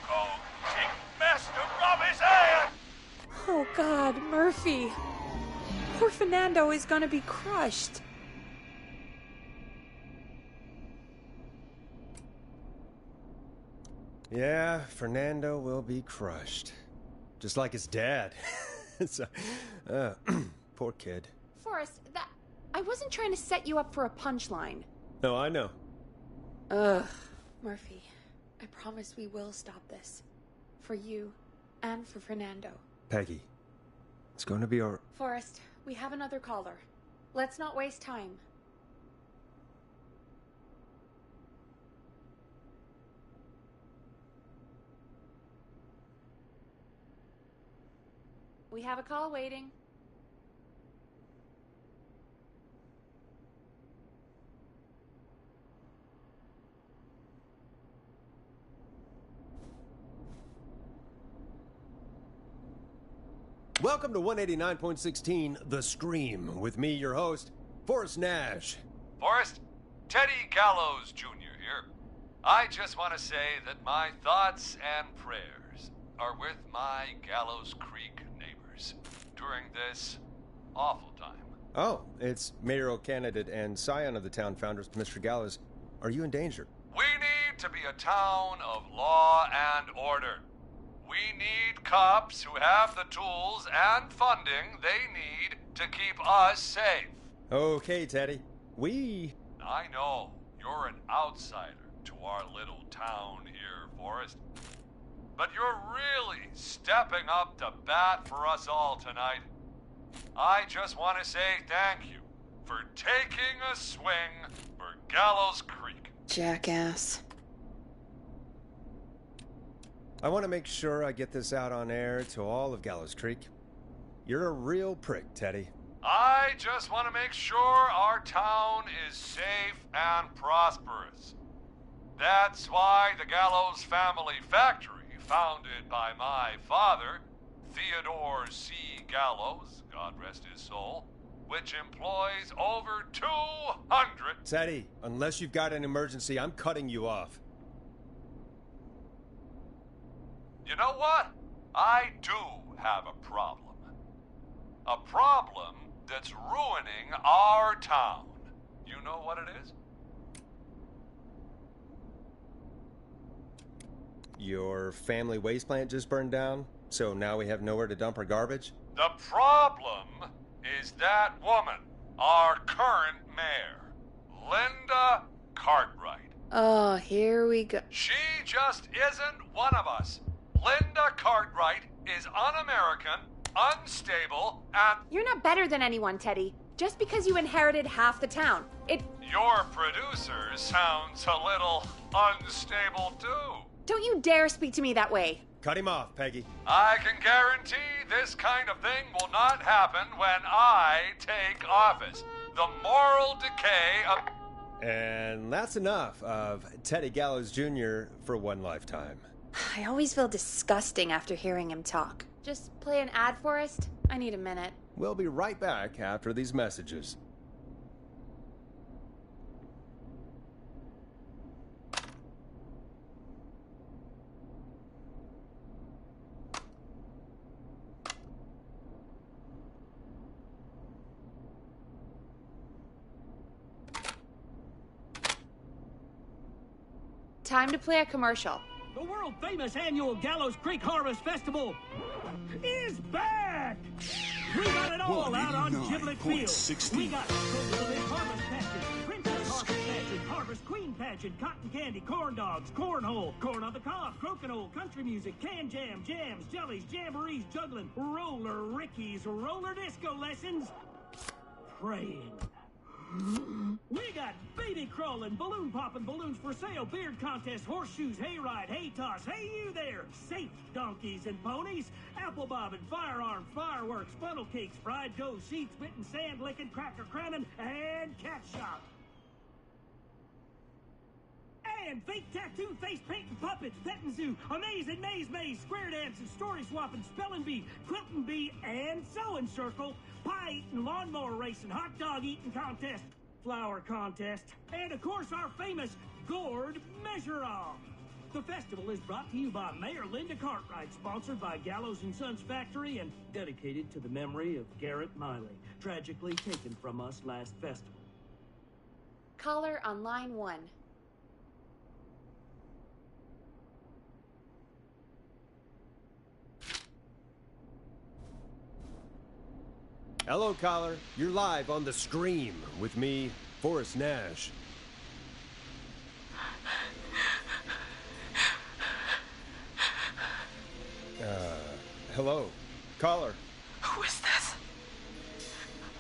go kick Master Robbie's ass! Oh, God, Murphy. Poor Fernando is gonna be crushed. Yeah, Fernando will be crushed. Just like his dad. Poor kid. Forrest, I wasn't trying to set you up for a punchline. No, I know. Ugh. Murphy, I promise we will stop this. For you and for Fernando. Peggy, it's going to be our... Forrest, we have another caller. Let's not waste time. We have a call waiting. Welcome to 189.16 The Scream, with me, your host, Forrest Nash. Forrest, Teddy Gallows Jr. here. I just want to say that my thoughts and prayers are with my Gallows Creek neighbors during this awful time. Oh, it's mayoral candidate and scion of the town founders, Mr. Gallows. Are you in danger? We need to be a town of law and order. We need cops who have the tools and funding they need to keep us safe. Okay, Teddy. I know you're an outsider to our little town here, Forrest. But you're really stepping up to bat for us all tonight. I just want to say thank you for taking a swing for Gallows Creek. Jackass. I want to make sure I get this out on air to all of Gallows Creek. You're a real prick, Teddy. I just want to make sure our town is safe and prosperous. That's why the Gallows Family Factory, founded by my father, Theodore C. Gallows, God rest his soul, which employs over 200... Teddy, unless you've got an emergency, I'm cutting you off. You know what? I do have a problem. A problem that's ruining our town. You know what it is? Your family waste plant just burned down, so now we have nowhere to dump our garbage? The problem is that woman, our current mayor, Linda Cartwright. Oh, here we go. She just isn't one of us. Linda Cartwright is un-American, unstable, and... You're not better than anyone, Teddy. Just because you inherited half the town. Your producer sounds a little unstable, too. Don't you dare speak to me that way. Cut him off, Peggy. I can guarantee this kind of thing will not happen when I take office. The moral decay of... And that's enough of Teddy Gallows Jr. for one lifetime. I always feel disgusting after hearing him talk. Just play an ad for us? I need a minute. We'll be right back after these messages. Time to play a commercial. The world-famous annual Gallows Creek Harvest Festival is back! We got it all out on Giblet Field. We got Harvest Pageant, Princess Harvest Pageant, Harvest Queen Pageant, Cotton Candy, Corn Dogs, Cornhole, Corn on the Cob, Crokinole, Country Music, Can Jam, Jams, Jellies, Jamborees, Juggling, Roller Rickies, Roller Disco Lessons, Praying. We got baby crawling, balloon popping, balloons for sale, beard contest, horseshoes, hayride, hay toss, hey you there, safe donkeys and ponies, apple bobbing, firearm, fireworks, funnel cakes, fried dough, sheets, spitting, sand licking, cracker crowning, and cat shop. And fake tattoo, face painting, puppets, petting zoo, amazing maze, square dancing, story swapping, spelling bee, quilting bee, and sewing circle, pie eating, lawnmower racing, hot dog eating contest, flower contest, and of course our famous gourd measure-off. The festival is brought to you by Mayor Linda Cartwright, sponsored by Gallows & Sons Factory, and dedicated to the memory of Garrett Miley, tragically taken from us last festival. Caller on line 1. Hello, caller. You're live on The Scream with me, Forrest Nash. Hello, caller. Who is this?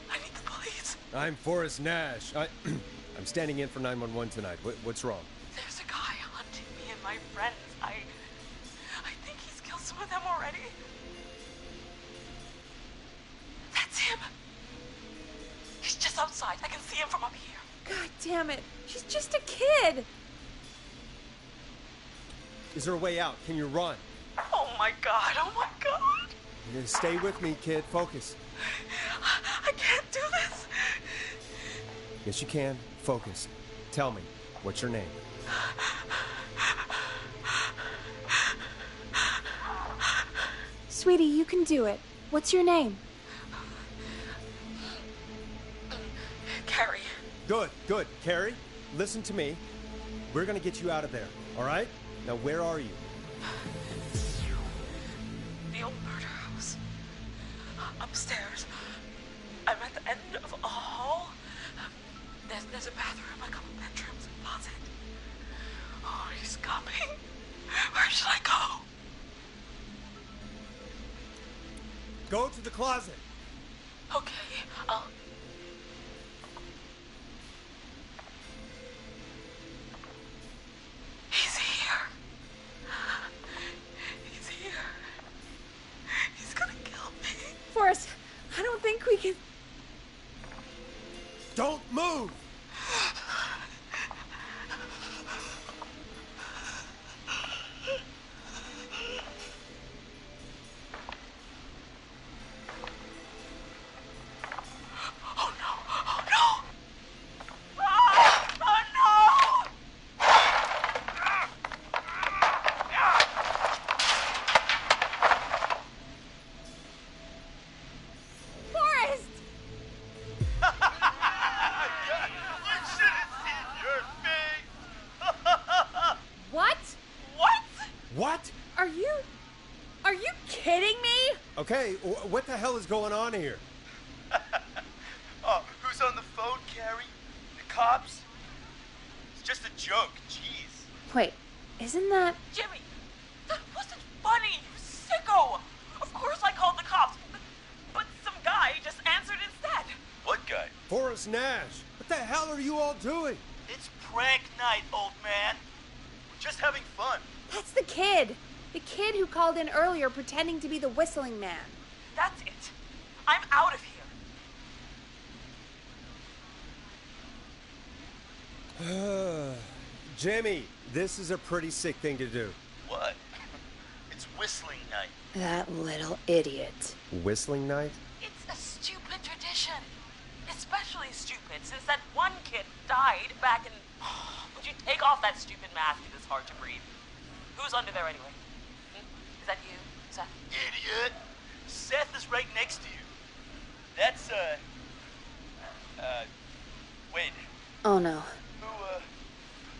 I need the police. I'm Forrest Nash. I'm standing in for 911 tonight. What's wrong? There's a guy hunting me and my friends. I think he's killed some of them already. That's him. He's just outside. I can see him from up here. God damn it. She's just a kid. Is there a way out? Can you run? Oh my god. Oh my god. Stay with me, kid. Focus. I can't do this. Yes, you can. Focus. Tell me, what's your name? Sweetie, you can do it. What's your name? Carrie. Good. Carrie, listen to me. We're gonna get you out of there, all right? Now, where are you? The old murder house. Upstairs. I'm at the end of a hall. There's a bathroom, a couple bedrooms, a closet. Oh, he's coming. Where should I go? Go to the closet. Okay, I'll... He's here. He's here. He's gonna kill me. Forrest, I don't think we can... Don't move! What? Are you kidding me? Okay, what the hell is going on here? Oh, who's on the phone, Carrie? The cops? It's just a joke, jeez. Wait, isn't that... Jimmy, that wasn't funny, you sicko! Of course I called the cops, but some guy just answered instead. What guy? Forrest Nash. What the hell are you all doing? It's prank night, old man. We're just having fun. That's the kid. The kid who called in earlier pretending to be the whistling man. That's it. I'm out of here. Jimmy, this is a pretty sick thing to do. What? It's whistling night. That little idiot. Whistling night? It's a stupid tradition. Especially stupid since that one kid died back in... Would you take off that stupid mask? It's hard to breathe. Who's under there anyway? Is that you, Seth? Idiot! Seth is right next to you. That's, wait. Oh no.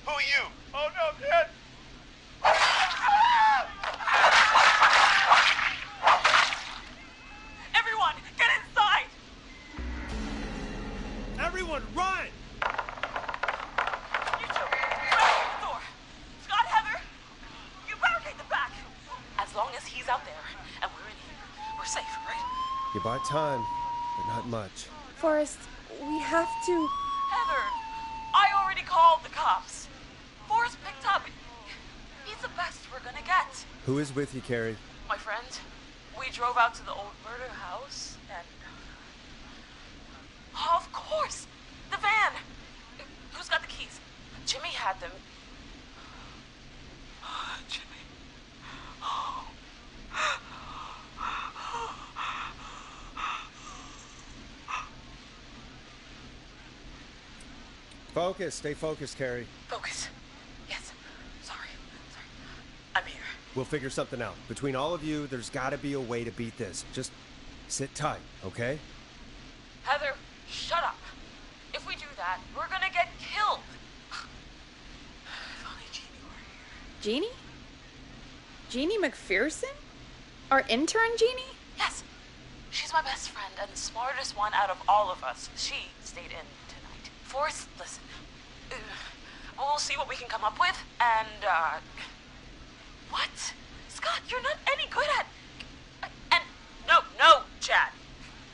Who are you? Oh no, Dad! Everyone, get inside! Everyone, run! You two, barricade the door. Scott, Heather, you barricade the back. As long as he's out there and we're in here, we're safe, right? You buy time, but not much. Forrest, we have to... Heather, I already called the cops. Forrest picked up. He's the best we're gonna get. Who is with you, Carrie? My friend, we drove out to the old murder house and... Oh, of course! The van! Who's got the keys? Jimmy had them. Jimmy. Focus. Stay focused, Carrie. Focus. Yes. Sorry. I'm here. We'll figure something out. Between all of you, there's got to be a way to beat this. Just sit tight, okay? Heather, shut up. If we do that, we're gonna get killed. If only Jeannie were here. Jeannie? Jeannie McPherson? Our intern Jeannie? Yes. She's my best friend and the smartest one out of all of us. She stayed in tonight. Forrest, listen. We'll see what we can come up with, and, What? Scott, you're not any good at... And, no, Chad.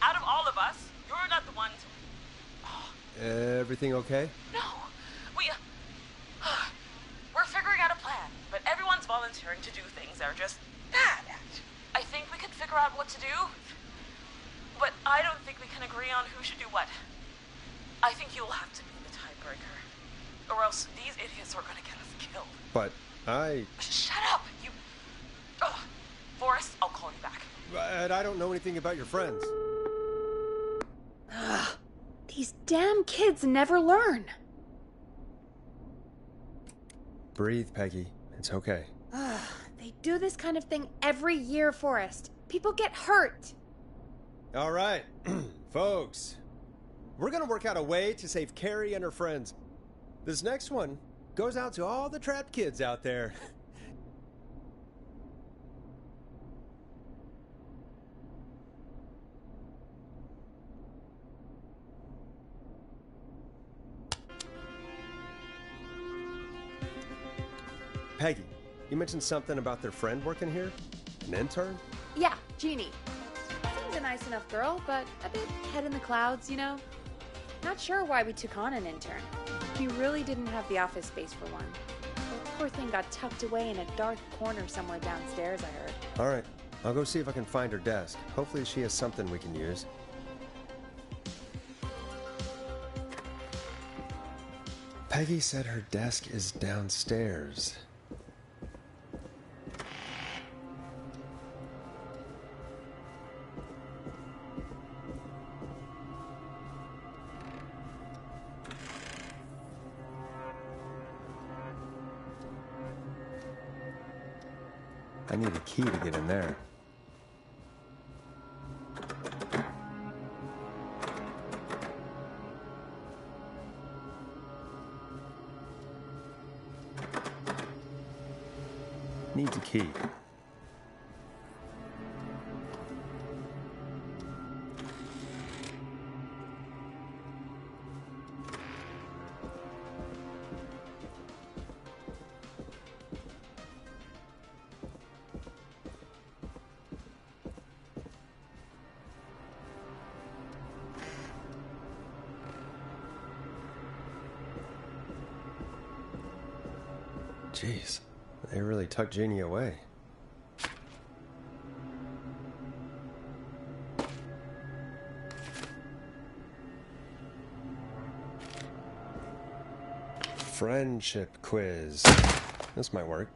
Out of all of us, you're not the one to... Everything okay? No. We're figuring out a plan, but everyone's volunteering to do things they're just bad at. I think we can figure out what to do, but I don't think we can agree on who should do what. I think you'll have to be the tiebreaker, or else these idiots are gonna get us killed. But Shut up, you... Oh, Forrest, I'll call you back. But I don't know anything about your friends. Ugh, these damn kids never learn. Breathe, Peggy. It's okay. Ugh, they do this kind of thing every year, Forrest. People get hurt. All right, folks. We're gonna work out a way to save Carrie and her friends. This next one goes out to all the trapped kids out there. Peggy, you mentioned something about their friend working here? An intern? Yeah, Jeannie. Seems a nice enough girl, but a bit head in the clouds, you know? Not sure why we took on an intern. We really didn't have the office space for one. The poor thing got tucked away in a dark corner somewhere downstairs, I heard. All right, I'll go see if I can find her desk. Hopefully she has something we can use. Peggy said her desk is downstairs. I need a key to get in there. Needs a key. Jeez, they really tucked Jeannie away. Friendship quiz. This might work.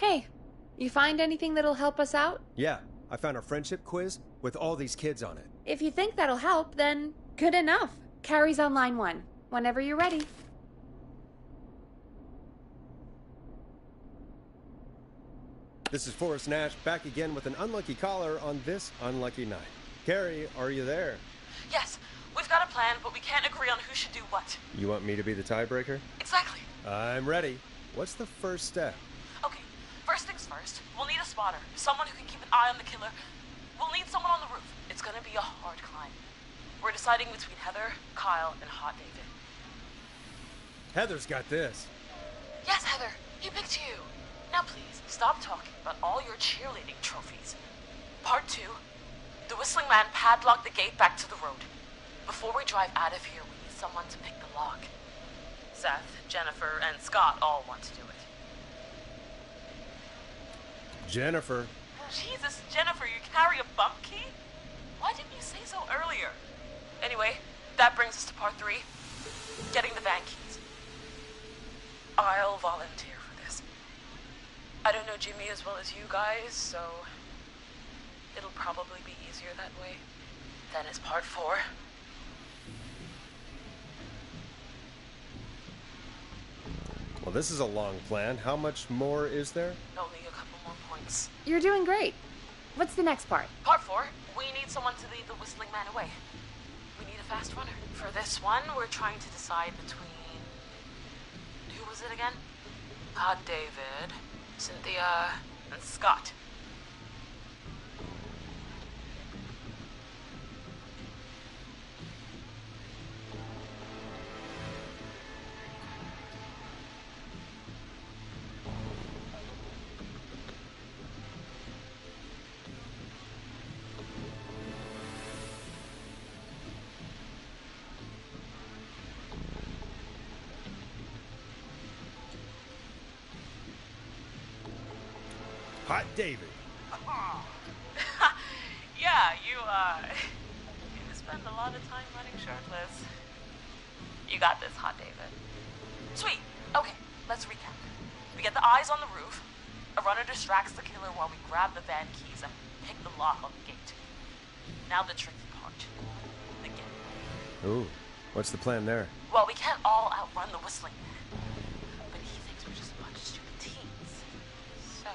Hey, you find anything that'll help us out? Yeah, I found a friendship quiz with all these kids on it. If you think that'll help, then good enough. Carrie's on line 1. Whenever you're ready. This is Forrest Nash back again with an unlucky caller on this unlucky night. Carrie, are you there? Yes, we've got a plan, but we can't agree on who should do what. You want me to be the tiebreaker? Exactly. I'm ready. What's the first step? Okay, first things first, we'll need a spotter. Someone who can keep an eye on the killer. We'll need someone on the roof. It's gonna be a hard climb. We're deciding between Heather, Kyle, and Hot David. Heather's got this. Yes, Heather, he picked you. Now please, stop talking about all your cheerleading trophies. Part 2, the Whistling Man padlocked the gate back to the road. Before we drive out of here, we need someone to pick the lock. Seth, Jennifer, and Scott all want to do it. Jennifer. Jesus, Jennifer, you carry a bump key? Why didn't you say so earlier? Anyway, that brings us to part 3, getting the van keys. I'll volunteer for this. I don't know Jimmy as well as you guys, so it'll probably be easier that way. Then it's part 4. Well, this is a long plan. How much more is there? Only a couple more points. You're doing great. What's the next part? Part 4, we need someone to lead the Whistling Man away. We need a fast runner. For this one, we're trying to decide between... Who was it again? Hot David, Cynthia, and Scott. Hot David. Yeah, you spend a lot of time running shirtless. You got this, Hot David. Sweet. Okay, let's recap. We get the eyes on the roof. A runner distracts the killer while we grab the van keys and pick the lock on the gate. Now the tricky part. The game. Ooh, what's the plan there? Well, we can't all outrun the Whistling Man. But he thinks we're just a bunch of stupid teens. So,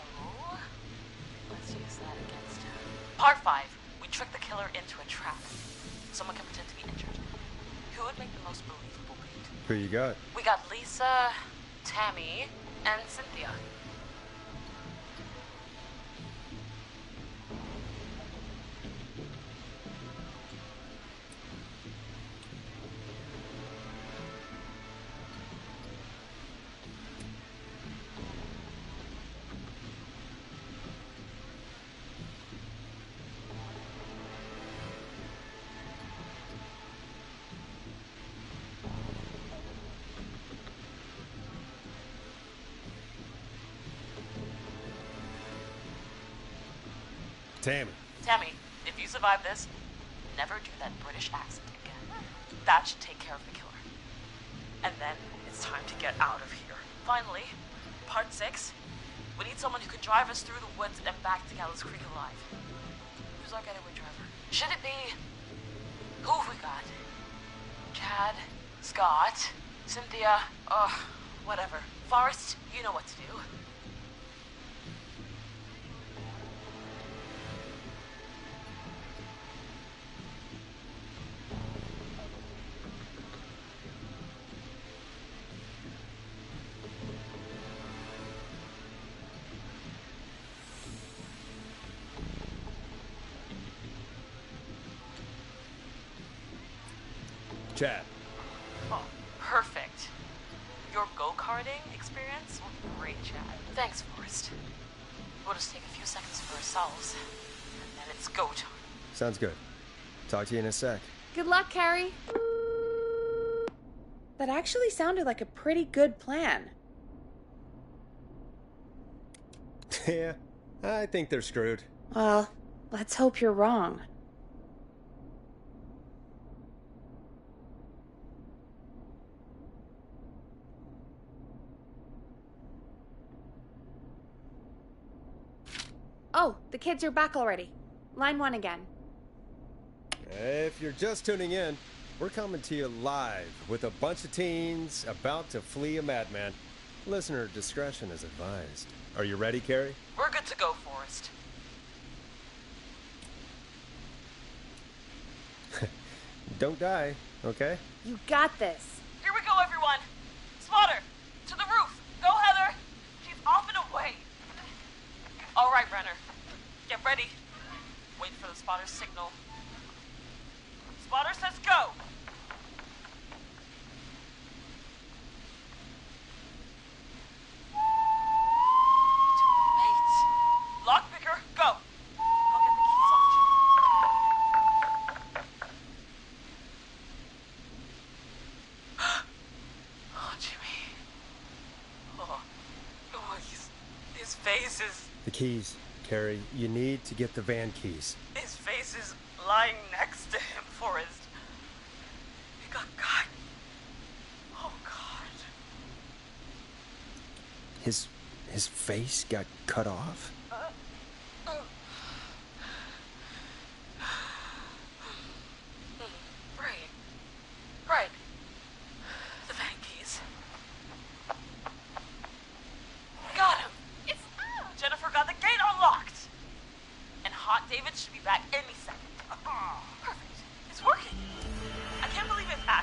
let's use that against him. Part 5. We trick the killer into a trap. Someone can pretend to be injured. Who would make the most believable lead? Who you got? We got Lisa, Tammy, and Cynthia. Tammy, if you survive this, never do that British accent again. That should take care of the killer. And then it's time to get out of here. Finally, part 6. We need someone who can drive us through the woods and back to Gallows Creek alive. Who's our getaway driver? Should it be... Who have we got? Chad, Scott, Cynthia, whatever. Forrest, you know what to do. Chad. Oh, perfect. Your go-karting experience will be great, Chad. Thanks, Forrest. We'll just take a few seconds for ourselves, and then it's go time. Sounds good. Talk to you in a sec. Good luck, Carrie. That actually sounded like a pretty good plan. Yeah, I think they're screwed. Well, let's hope you're wrong. Oh, the kids are back already. Line 1 again. If you're just tuning in, we're coming to you live with a bunch of teens about to flee a madman. Listener discretion is advised. Are you ready, Carrie? We're good to go, Forrest. Don't die, okay? You got this. Here we go, everyone. Spotter, to the roof. Go, Heather. She's off and away. All right, Renner. Get ready. Wait for the spotter's signal. Spotter says go. Mate. Lockpicker, go. I'll get the keys off Jimmy. Oh, Jimmy. Oh, his face is... The keys, Carrie. You need to get the van keys. His face is lying next to him, Forrest. He got cut. Oh, God. His face got cut off? Right. The van keys.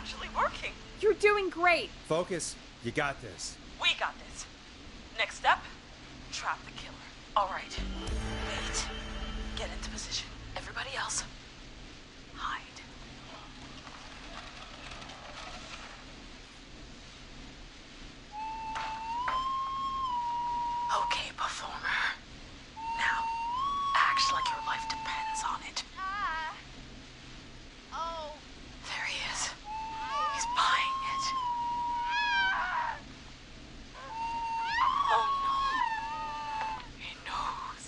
actually working. You're doing great. Focus. You got this. We got this. Next step, trap the killer. All right. Wait. Get into position. Everybody else, hide. Okay, performer. Now, act like your life depends on it. Oh. There he is. He's buying it. Oh no. He knows.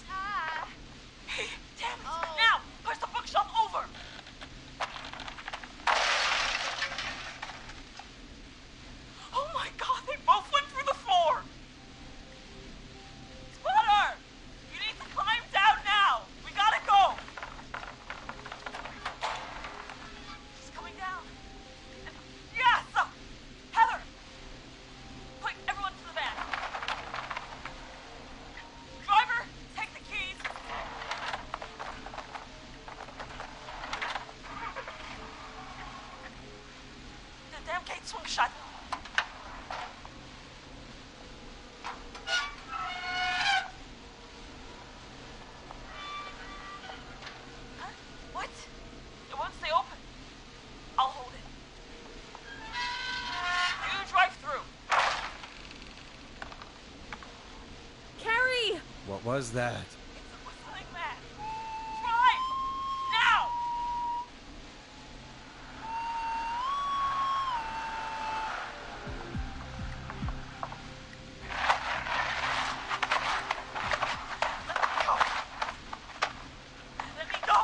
Hey, damn it. Now, push the bookshelf over. Oh my god, they both went through the floor. Spotter! You need to climb down now. We gotta go. She's coming down. Yes! Heather! Quick, everyone to the van. Driver, take the keys. The damn gate swung shut. Huh? What? It won't stay open. I'll hold it. You drive through. Carrie! What was that? It's a whistling man. Drive! Now! Let me go!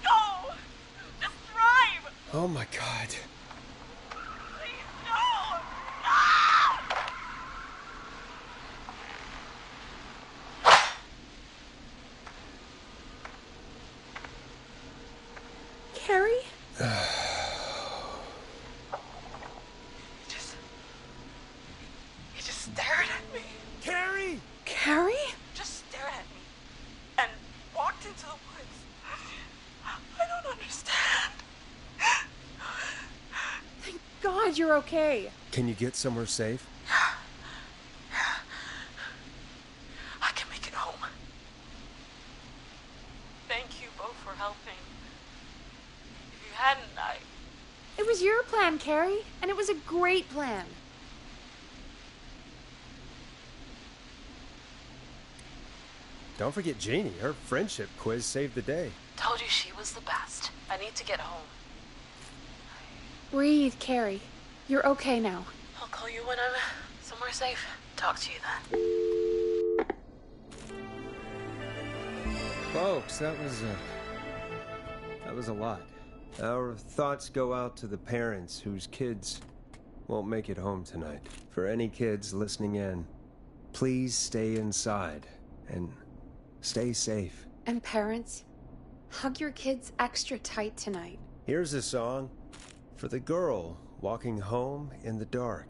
Go! Just drive! Oh my god. Please, no! No! Carrie? He just stared at me. Carrie! Carrie? Just stared at me. And walked into the woods. I don't understand. Thank God you're okay. Can you get somewhere safe? I can make it home. Thank you both for helping. If you hadn't, It was your plan, Carrie, and it was a great plan. Don't forget Jeannie. Her friendship quiz saved the day. told you she was the best. I need to get home. Breathe, Carrie. You're okay now. I'll call you when I'm somewhere safe. Talk to you then. Folks, that was a lot. Our thoughts go out to the parents whose kids won't make it home tonight. For any kids listening in, please stay inside and stay safe. And parents, hug your kids extra tight tonight. Here's a song for the girl walking home in the dark.